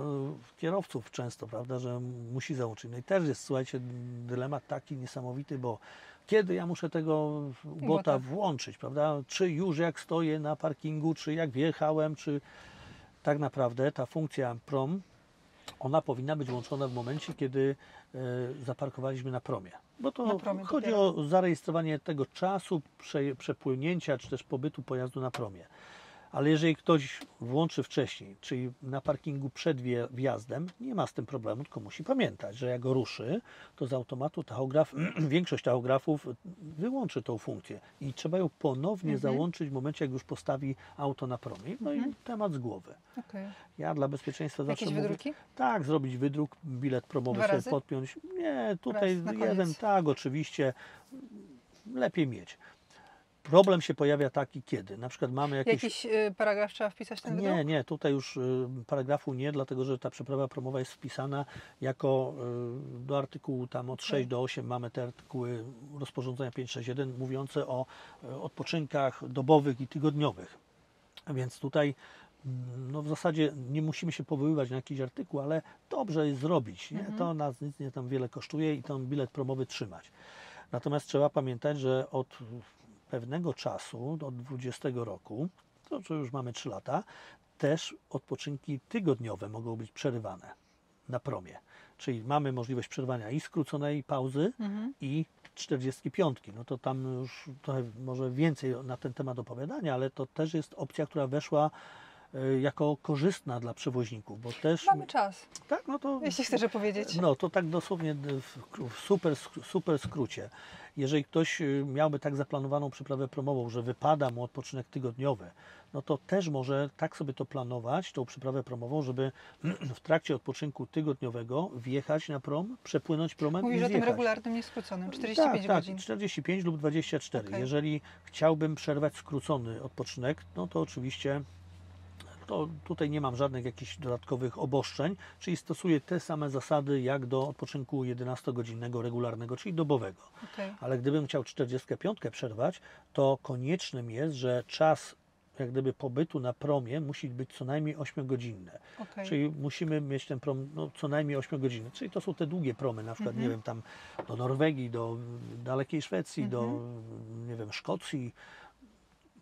kierowców często, prawda, że musi załączyć. No i też jest, słuchajcie, dylemat taki niesamowity, bo kiedy ja muszę tego ubota włączyć, prawda? Czy już jak stoję na parkingu, czy jak wjechałem, czy tak naprawdę ta funkcja prom, ona powinna być włączona w momencie, kiedy zaparkowaliśmy na promie. Bo to chodzi o zarejestrowanie tego czasu przepłynięcia, czy też pobytu pojazdu na promie. Ale jeżeli ktoś włączy wcześniej, czyli na parkingu przed wjazdem, nie ma z tym problemu, tylko musi pamiętać, że jak go ruszy, to z automatu tachograf, większość tachografów wyłączy tą funkcję i trzeba ją ponownie załączyć w momencie, jak już postawi auto na promie. No i temat z głowy. Ja dla bezpieczeństwa zawsze Jakieś wydruki? Tak, zrobić wydruk, bilet promowy sobie podpiąć. Nie, tutaj jeden, tak, oczywiście, lepiej mieć. Problem się pojawia taki, kiedy na przykład mamy Jakiś paragraf trzeba wpisać ten wydruk? Nie, tutaj już paragrafu nie, dlatego że ta przeprawa promowa jest wpisana jako do artykułu tam od 6 do 8 mamy te artykuły rozporządzenia 561 mówiące o odpoczynkach dobowych i tygodniowych. Więc tutaj no w zasadzie nie musimy się powoływać na jakiś artykuł, ale dobrze jest zrobić. Nie? To nas nic nie tam wiele kosztuje i ten bilet promowy trzymać. Natomiast trzeba pamiętać, że od pewnego czasu, od 20 roku, to już mamy 3 lata, też odpoczynki tygodniowe mogą być przerywane na promie. Czyli mamy możliwość przerwania i skróconej pauzy i 45. No to tam już trochę może więcej na ten temat opowiadania, ale to też jest opcja, która weszła jako korzystna dla przewoźników, bo też... Mamy czas, Tak, no to... jeśli chcesz opowiedzieć. No to tak dosłownie w super skrócie. Jeżeli ktoś miałby tak zaplanowaną przeprawę promową, że wypada mu odpoczynek tygodniowy, no to też może tak sobie to planować, tą przeprawę promową, żeby w trakcie odpoczynku tygodniowego wjechać na prom, przepłynąć promem Mówisz i o tym zjechać. regularnym, nieskróconym, 45 godzin. Tak, 45 lub 24. Okej. Jeżeli chciałbym przerwać skrócony odpoczynek, no to oczywiście to tutaj nie mam żadnych jakichś dodatkowych obostrzeń, czyli stosuję te same zasady jak do odpoczynku 11-godzinnego regularnego, czyli dobowego. Okay. Ale gdybym chciał 45 przerwać, to koniecznym jest, że czas jak gdyby pobytu na promie musi być co najmniej 8-godzinny. Okay. Czyli musimy mieć ten prom co najmniej 8 godzin. Czyli to są te długie promy, na przykład, nie wiem, tam do Norwegii, do dalekiej Szwecji, do, nie wiem, Szkocji,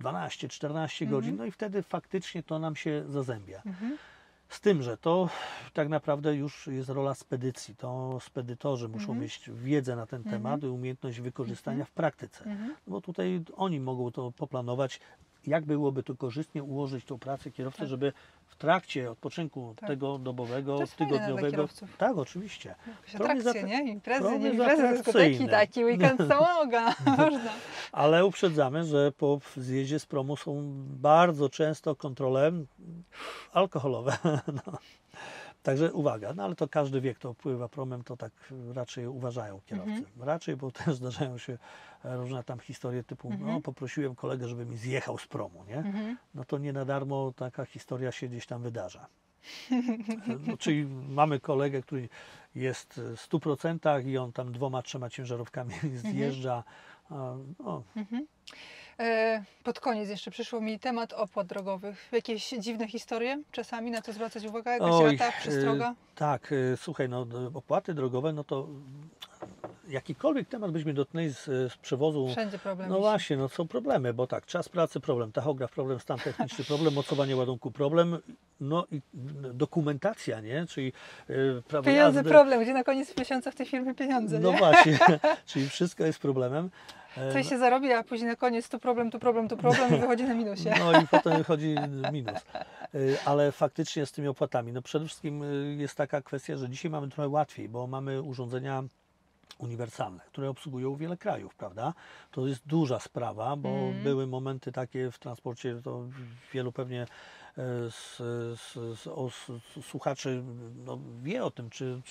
12-14 godzin, no i wtedy faktycznie to nam się zazębia. Z tym, że to tak naprawdę już jest rola spedycji. To spedytorzy muszą mieć wiedzę na ten temat i umiejętność wykorzystania w praktyce. Bo tutaj oni mogą to poplanować, jak byłoby to korzystnie ułożyć tą pracę kierowcy, żeby w trakcie odpoczynku tego dobowego, tygodniowego... Tak, oczywiście. Atrakcje, nie? Imprezy, atrakcyjne. dyskoteki, taki weekend samoga. Można. Ale uprzedzamy, że po zjeździe z promu są bardzo często kontrole alkoholowe. No. Także uwaga, no ale to każdy wie, kto pływa promem, to tak raczej uważają kierowcy. Raczej, bo też zdarzają się różne tam historie typu, no poprosiłem kolegę, żeby mi zjechał z promu, nie? No to nie na darmo taka historia się gdzieś tam wydarza. No, czyli mamy kolegę, który jest w 100% i on tam 2-3 ciężarówkami zjeżdża. No. Pod koniec jeszcze przyszło mi temat opłat drogowych. Jakieś dziwne historie czasami, na to zwracać uwagę? Jakaś rata, przestroga? Tak, słuchaj, no opłaty drogowe, no to jakikolwiek temat byśmy dotknęli z przewozu. Wszędzie problemy. No właśnie, no są problemy, bo tak, czas pracy problem, tachograf problem, stan techniczny problem, mocowanie ładunku problem, no i dokumentacja, nie? Czyli prawo pieniądze jazdy. problem, gdzie na koniec miesiąca w tej firmie pieniądze, No nie? właśnie, czyli wszystko jest problemem. Coś się zarobi, a później na koniec tu problem i wychodzi na minusie. No i potem wychodzi minus. Ale faktycznie z tymi opłatami, no przede wszystkim jest taka kwestia, że dzisiaj mamy trochę łatwiej, bo mamy urządzenia uniwersalne, które obsługują wiele krajów, prawda? To jest duża sprawa, bo były momenty takie w transporcie, to wielu pewnie słuchaczy no, wie o tym, czy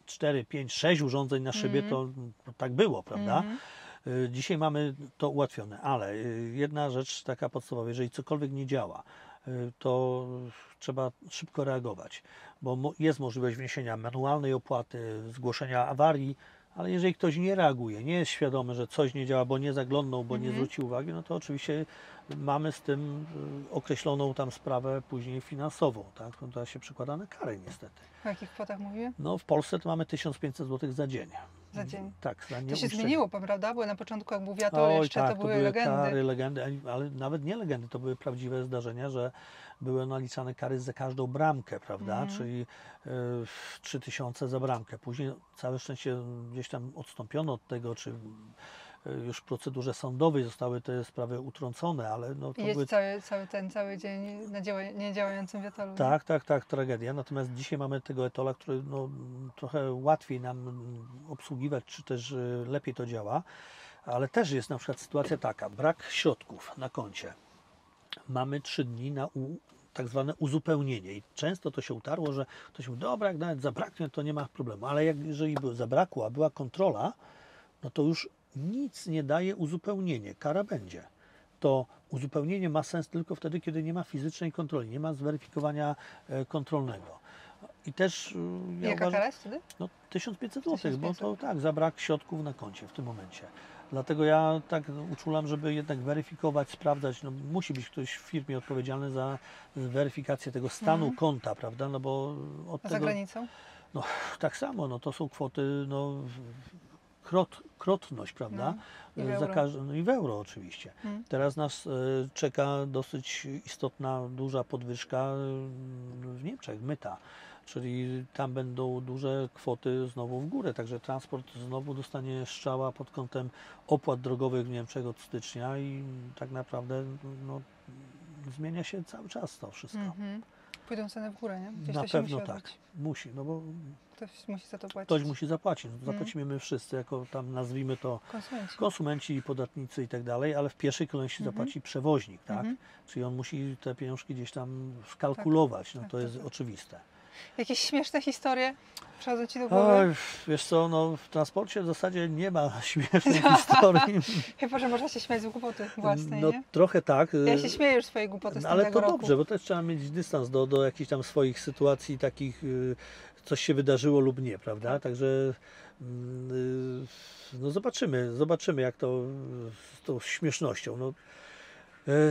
4, 5, 6 urządzeń na szybie to tak było, prawda? Dzisiaj mamy to ułatwione, ale jedna rzecz taka podstawowa, jeżeli cokolwiek nie działa, to trzeba szybko reagować, bo jest możliwość wniesienia manualnej opłaty, zgłoszenia awarii, ale jeżeli ktoś nie reaguje, nie jest świadomy, że coś nie działa, bo nie zaglądał, bo nie zwrócił uwagi, no to oczywiście mamy z tym określoną tam sprawę później finansową, tak? To się przekłada na karę niestety. O jakich kwotach mówię? No w Polsce to mamy 1500 zł za dzień. Za dzień. Tak, za to się zmieniło, prawda? Bo na początku jak był wiatr, jeszcze tak, to były legendy. Kary, legendy, ale nawet nie legendy, to były prawdziwe zdarzenia, że były naliczane kary za każdą bramkę, prawda? Czyli 3000 za bramkę. Później całe szczęście gdzieś tam odstąpiono od tego, czy już w procedurze sądowej zostały te sprawy utrącone, ale no to jest były... cały dzień na niedziałającym wiatolu. Tak, tragedia. Natomiast dzisiaj mamy tego etola, który no, trochę łatwiej nam obsługiwać, czy też lepiej to działa, ale też jest na przykład sytuacja taka, brak środków na koncie. Mamy 3 dni na tak zwane uzupełnienie i często to się utarło, że ktoś mówi, dobra, jak nawet zabraknie, to nie ma problemu, ale jeżeli by zabrakło, a była kontrola, no to już nic nie daje uzupełnienie, kara będzie. To uzupełnienie ma sens tylko wtedy, kiedy nie ma fizycznej kontroli, nie ma zweryfikowania kontrolnego. I też ja Jaka uważam, kara jest wtedy? no 1500 zł, bo 1500. to tak, za brak środków na koncie w tym momencie. Dlatego ja tak uczulam, żeby jednak weryfikować, sprawdzać, no musi być ktoś w firmie odpowiedzialny za weryfikację tego stanu konta, prawda, no bo od A za tego, granicą? no tak samo, no to są kwoty, no krotność, prawda, No, i w za euro. no i w euro oczywiście. Teraz nas czeka dosyć istotna, duża podwyżka w Niemczech, myta. Czyli tam będą duże kwoty znowu w górę, także transport znowu dostanie strzała pod kątem opłat drogowych w Niemczech od stycznia i tak naprawdę no, zmienia się cały czas to wszystko. Pójdą ceny w górę, nie? Gdzieś Na to się pewno musi tak, odbyć. musi, no bo Ktoś musi za to płacić. ktoś musi zapłacić. No, zapłacimy my wszyscy, jako tam nazwijmy to Konsumenci. konsumenci, podatnicy i tak dalej, ale w pierwszej kolejności zapłaci przewoźnik, tak? Czyli on musi te pieniążki gdzieś tam skalkulować, no tak, to tak, jest tak. oczywiste. Jakieś śmieszne historie przychodzą Ci do głowy? Oj, wiesz co, no w transporcie w zasadzie nie ma śmiesznej historii. Chyba, że można się śmiać z głupoty własnej, No nie? trochę tak. Ja się śmieję już z swojej głupoty z No, ale tamtego to roku. dobrze, bo też trzeba mieć dystans do jakichś tam swoich sytuacji takich, coś się wydarzyło lub nie, prawda? Tak. Także no zobaczymy jak to z tą śmiesznością. No,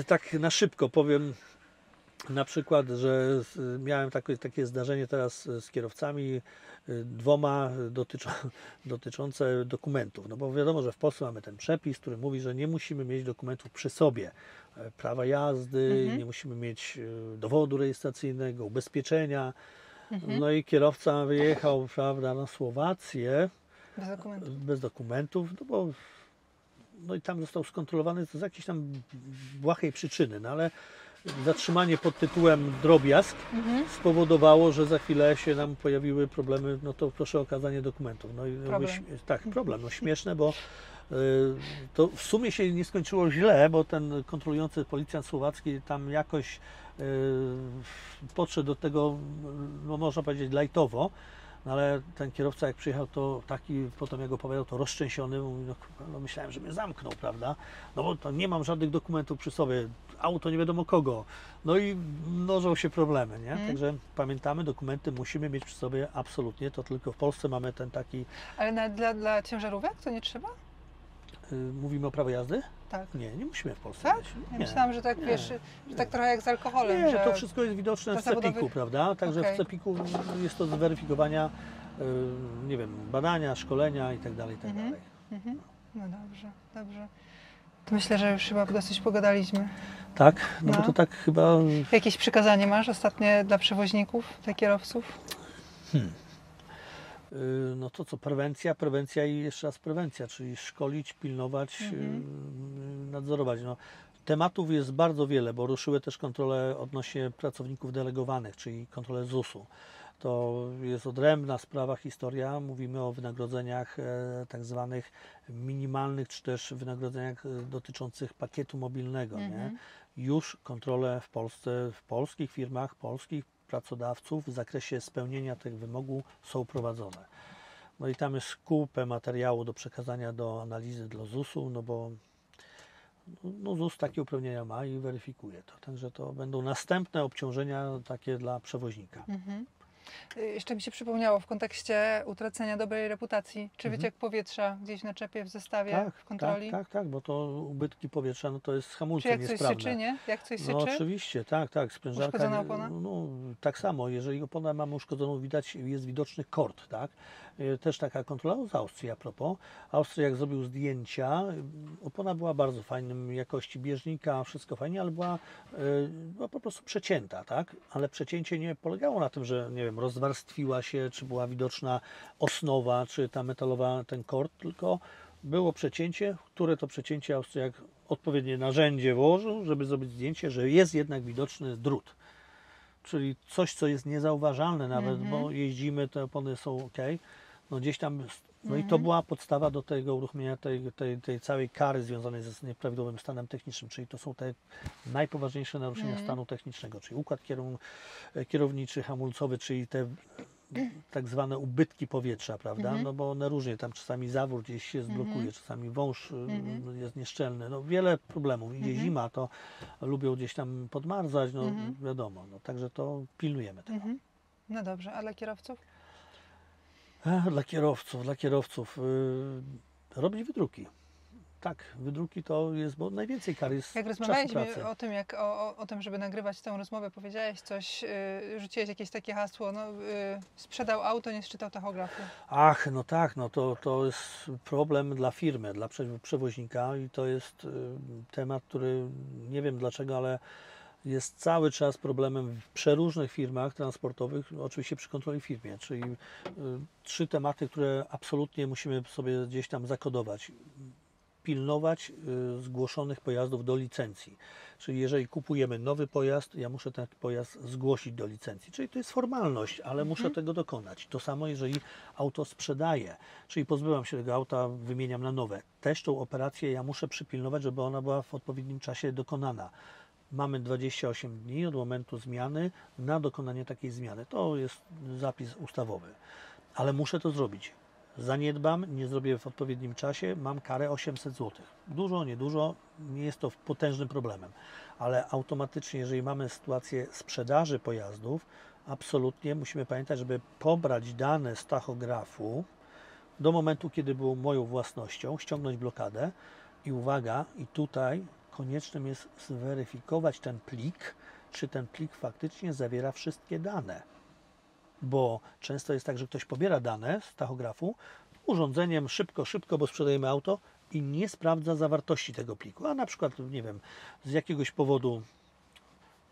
tak na szybko powiem na przykład, że miałem takie zdarzenie teraz z kierowcami, dwoma dotyczące dokumentów. No bo wiadomo, że w Polsce mamy ten przepis, który mówi, że nie musimy mieć dokumentów przy sobie. Prawa jazdy, nie musimy mieć dowodu rejestracyjnego, ubezpieczenia. No i kierowca wyjechał, prawda, na Słowację Bez dokumentów. bez dokumentów, no bo no i tam został skontrolowany z jakiejś tam błahej przyczyny, no ale zatrzymanie pod tytułem drobiazg spowodowało, że za chwilę się nam pojawiły problemy, no to proszę o okazanie dokumentów. No i Problem. tak, problem, no śmieszne, bo to w sumie się nie skończyło źle, bo ten kontrolujący policjant słowacki tam jakoś podszedł do tego, no można powiedzieć lajtowo, no ale ten kierowca jak przyjechał, to taki, potem jak opowiadał, to roztrzęsiony, mówi, no myślałem, że mnie zamknął, prawda, no bo to nie mam żadnych dokumentów przy sobie, auto nie wiadomo kogo, no i mnożą się problemy, nie? Także pamiętamy, dokumenty musimy mieć przy sobie absolutnie, to tylko w Polsce mamy ten taki, Ale dla ciężarówek to nie trzeba? mówimy o prawie jazdy? Tak. Nie musimy w Polsce Tak? mieć. Ja Nie. myślałam, że tak, Nie. wiesz, że tak trochę jak z alkoholem, Nie, że to wszystko jest widoczne dla w CEPiK-u, zawodowych- prawda? Także Okej. w CEPiK-u jest to do zweryfikowania, nie wiem, badania, szkolenia i tak dalej, i tak dalej. No dobrze, dobrze. To myślę, że już chyba dosyć pogadaliśmy. Tak? No bo No. to tak chyba... Jakieś przykazanie masz ostatnie dla przewoźników, dla kierowców? No to co, prewencja i jeszcze raz prewencja, czyli szkolić, pilnować, nadzorować. No, tematów jest bardzo wiele, bo ruszyły też kontrole odnośnie pracowników delegowanych, czyli kontrole ZUS-u. To jest odrębna sprawa, historia. Mówimy o wynagrodzeniach tak zwanych minimalnych, czy też wynagrodzeniach dotyczących pakietu mobilnego. Nie? Już kontrole w Polsce, w polskich firmach, polskich pracodawców w zakresie spełnienia tych wymogów są prowadzone. No i tam jest kupę materiału do przekazania do analizy dla ZUS-u, no bo no ZUS takie uprawnienia ma i weryfikuje to. Także to będą następne obciążenia takie dla przewoźnika. Jeszcze mi się przypomniało w kontekście utracenia dobrej reputacji. Czy wyciek powietrza gdzieś na czepie w zestawie w kontroli? Tak, bo to ubytki powietrza, no to jest Czy hamulce jak coś niesprawne. syczy, nie? Jak coś syczy? No oczywiście, tak, sprężarka. Uszkodzona opona? No, tak samo, jeżeli oponę mamy uszkodzoną, jest widoczny kord, tak? Też taka kontrola z Austrii a propos. Austriak zrobił zdjęcia, opona była bardzo fajnej jakości bieżnika, wszystko fajnie, ale była po prostu przecięta, tak? Ale przecięcie nie polegało na tym, że nie wiem, rozwarstwiła się, czy była widoczna osnowa, czy ta metalowa, ten kord, tylko było przecięcie, które to przecięcie Austriak odpowiednie narzędzie włożył, żeby zrobić zdjęcie, że jest jednak widoczny drut. Czyli coś, co jest niezauważalne nawet, bo jeździmy, te opony są ok. No gdzieś tam, no i to była podstawa do tego uruchomienia tej całej kary związanej z nieprawidłowym stanem technicznym, czyli to są te najpoważniejsze naruszenia stanu technicznego, czyli układ kierowniczy, hamulcowy, czyli te tak zwane ubytki powietrza, prawda? No bo one różnie, tam czasami zawór gdzieś się zblokuje, czasami wąż jest nieszczelny. No wiele problemów. Idzie zima, to lubią gdzieś tam podmarzać, no wiadomo. No, także to pilnujemy tego. No dobrze, a dla kierowców? Dla kierowców robić wydruki. Tak, wydruki to jest, bo najwięcej kar jest Jak czasu rozmawialiśmy pracy. o tym, o tym, żeby nagrywać tę rozmowę, powiedziałeś coś, rzuciłeś jakieś takie hasło, no, sprzedał auto, nie sczytał tachografu. Ach, no tak, no to jest problem dla firmy, dla przewoźnika i to jest temat, który nie wiem dlaczego, ale jest cały czas problemem w przeróżnych firmach transportowych, oczywiście przy kontroli w firmie, czyli 3 tematy, które absolutnie musimy sobie gdzieś tam zakodować. Pilnować zgłoszonych pojazdów do licencji. Czyli jeżeli kupujemy nowy pojazd, ja muszę ten pojazd zgłosić do licencji. Czyli to jest formalność, ale muszę tego dokonać. To samo jeżeli auto sprzedaję, czyli pozbyłam się tego auta, wymieniam na nowe. Też tą operację ja muszę przypilnować, żeby ona była w odpowiednim czasie dokonana. Mamy 28 dni od momentu zmiany na dokonanie takiej zmiany. To jest zapis ustawowy, ale muszę to zrobić. Zaniedbam, nie zrobię w odpowiednim czasie, mam karę 800 zł. Dużo, niedużo, nie jest to potężnym problemem, ale automatycznie, jeżeli mamy sytuację sprzedaży pojazdów, absolutnie musimy pamiętać, żeby pobrać dane z tachografu do momentu, kiedy był moją własnością, ściągnąć blokadę i uwaga, i tutaj koniecznym jest zweryfikować ten plik, czy ten plik faktycznie zawiera wszystkie dane. Bo często jest tak, że ktoś pobiera dane z tachografu urządzeniem szybko, bo sprzedajemy auto i nie sprawdza zawartości tego pliku. A na przykład, nie wiem, z jakiegoś powodu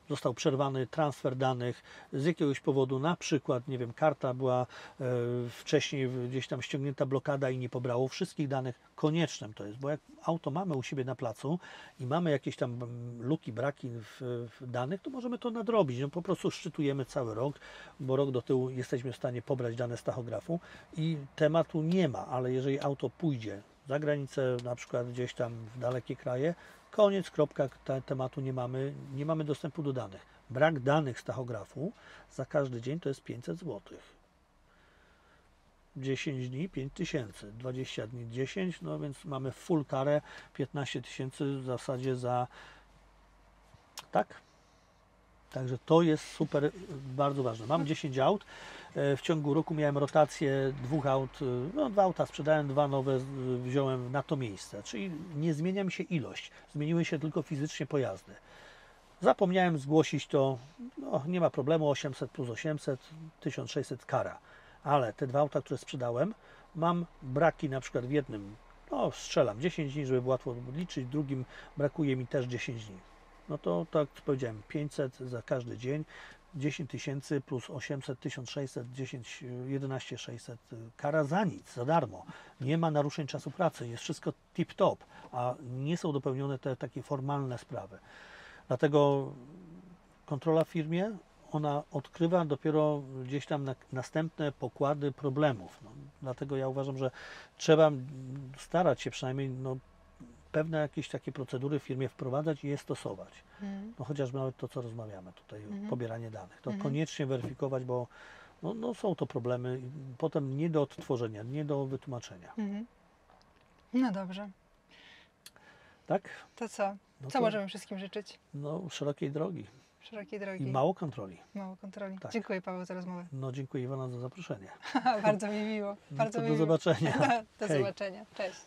został przerwany transfer danych, z jakiegoś powodu na przykład, nie wiem, karta była wcześniej gdzieś tam ściągnięta blokada i nie pobrało wszystkich danych. Koniecznym to jest, bo jak auto mamy u siebie na placu i mamy jakieś tam luki, braki w danych, to możemy to nadrobić. No, po prostu szczytujemy cały rok, bo rok do tyłu jesteśmy w stanie pobrać dane z tachografu i tematu nie ma, ale jeżeli auto pójdzie za granicę, na przykład gdzieś tam w dalekie kraje, koniec, kropka, tematu nie mamy dostępu do danych. Brak danych z tachografu za każdy dzień to jest 500 zł. 10 dni 5000, 20 dni 10, no więc mamy full karę 15 000 w zasadzie za... Tak? Także to jest super, bardzo ważne. Mam 10 aut, w ciągu roku miałem rotację 2 aut, no 2 auta sprzedałem, 2 nowe wziąłem na to miejsce, czyli nie zmienia mi się ilość, zmieniły się tylko fizycznie pojazdy. Zapomniałem zgłosić to, no nie ma problemu, 800 plus 800, 1600 kara, ale te 2 auta, które sprzedałem, mam braki na przykład w jednym, no strzelam 10 dni, żeby było łatwo liczyć, w drugim brakuje mi też 10 dni. No to tak jak powiedziałem, 500 za każdy dzień, 10 000 plus 800, 1600, 10, 11 600, kara za nic, za darmo. Nie ma naruszeń czasu pracy, jest wszystko tip-top, a nie są dopełnione te takie formalne sprawy. Dlatego kontrola w firmie, ona odkrywa dopiero gdzieś tam następne pokłady problemów. No, dlatego ja uważam, że trzeba starać się przynajmniej pewne jakieś takie procedury w firmie wprowadzać i je stosować. No chociażby nawet to, co rozmawiamy tutaj, pobieranie danych. To koniecznie weryfikować, bo no są to problemy potem nie do odtworzenia, nie do wytłumaczenia. No dobrze. Tak? To co? No Co to, możemy wszystkim życzyć? no szerokiej drogi Szerokiej drogi. i mało kontroli. Mało kontroli. Tak. Dziękuję, Paweł, za rozmowę. No dziękuję Iwona za zaproszenie. Bardzo mi miło. Bardzo To mi do miło. zobaczenia. Do Hej. zobaczenia. Cześć.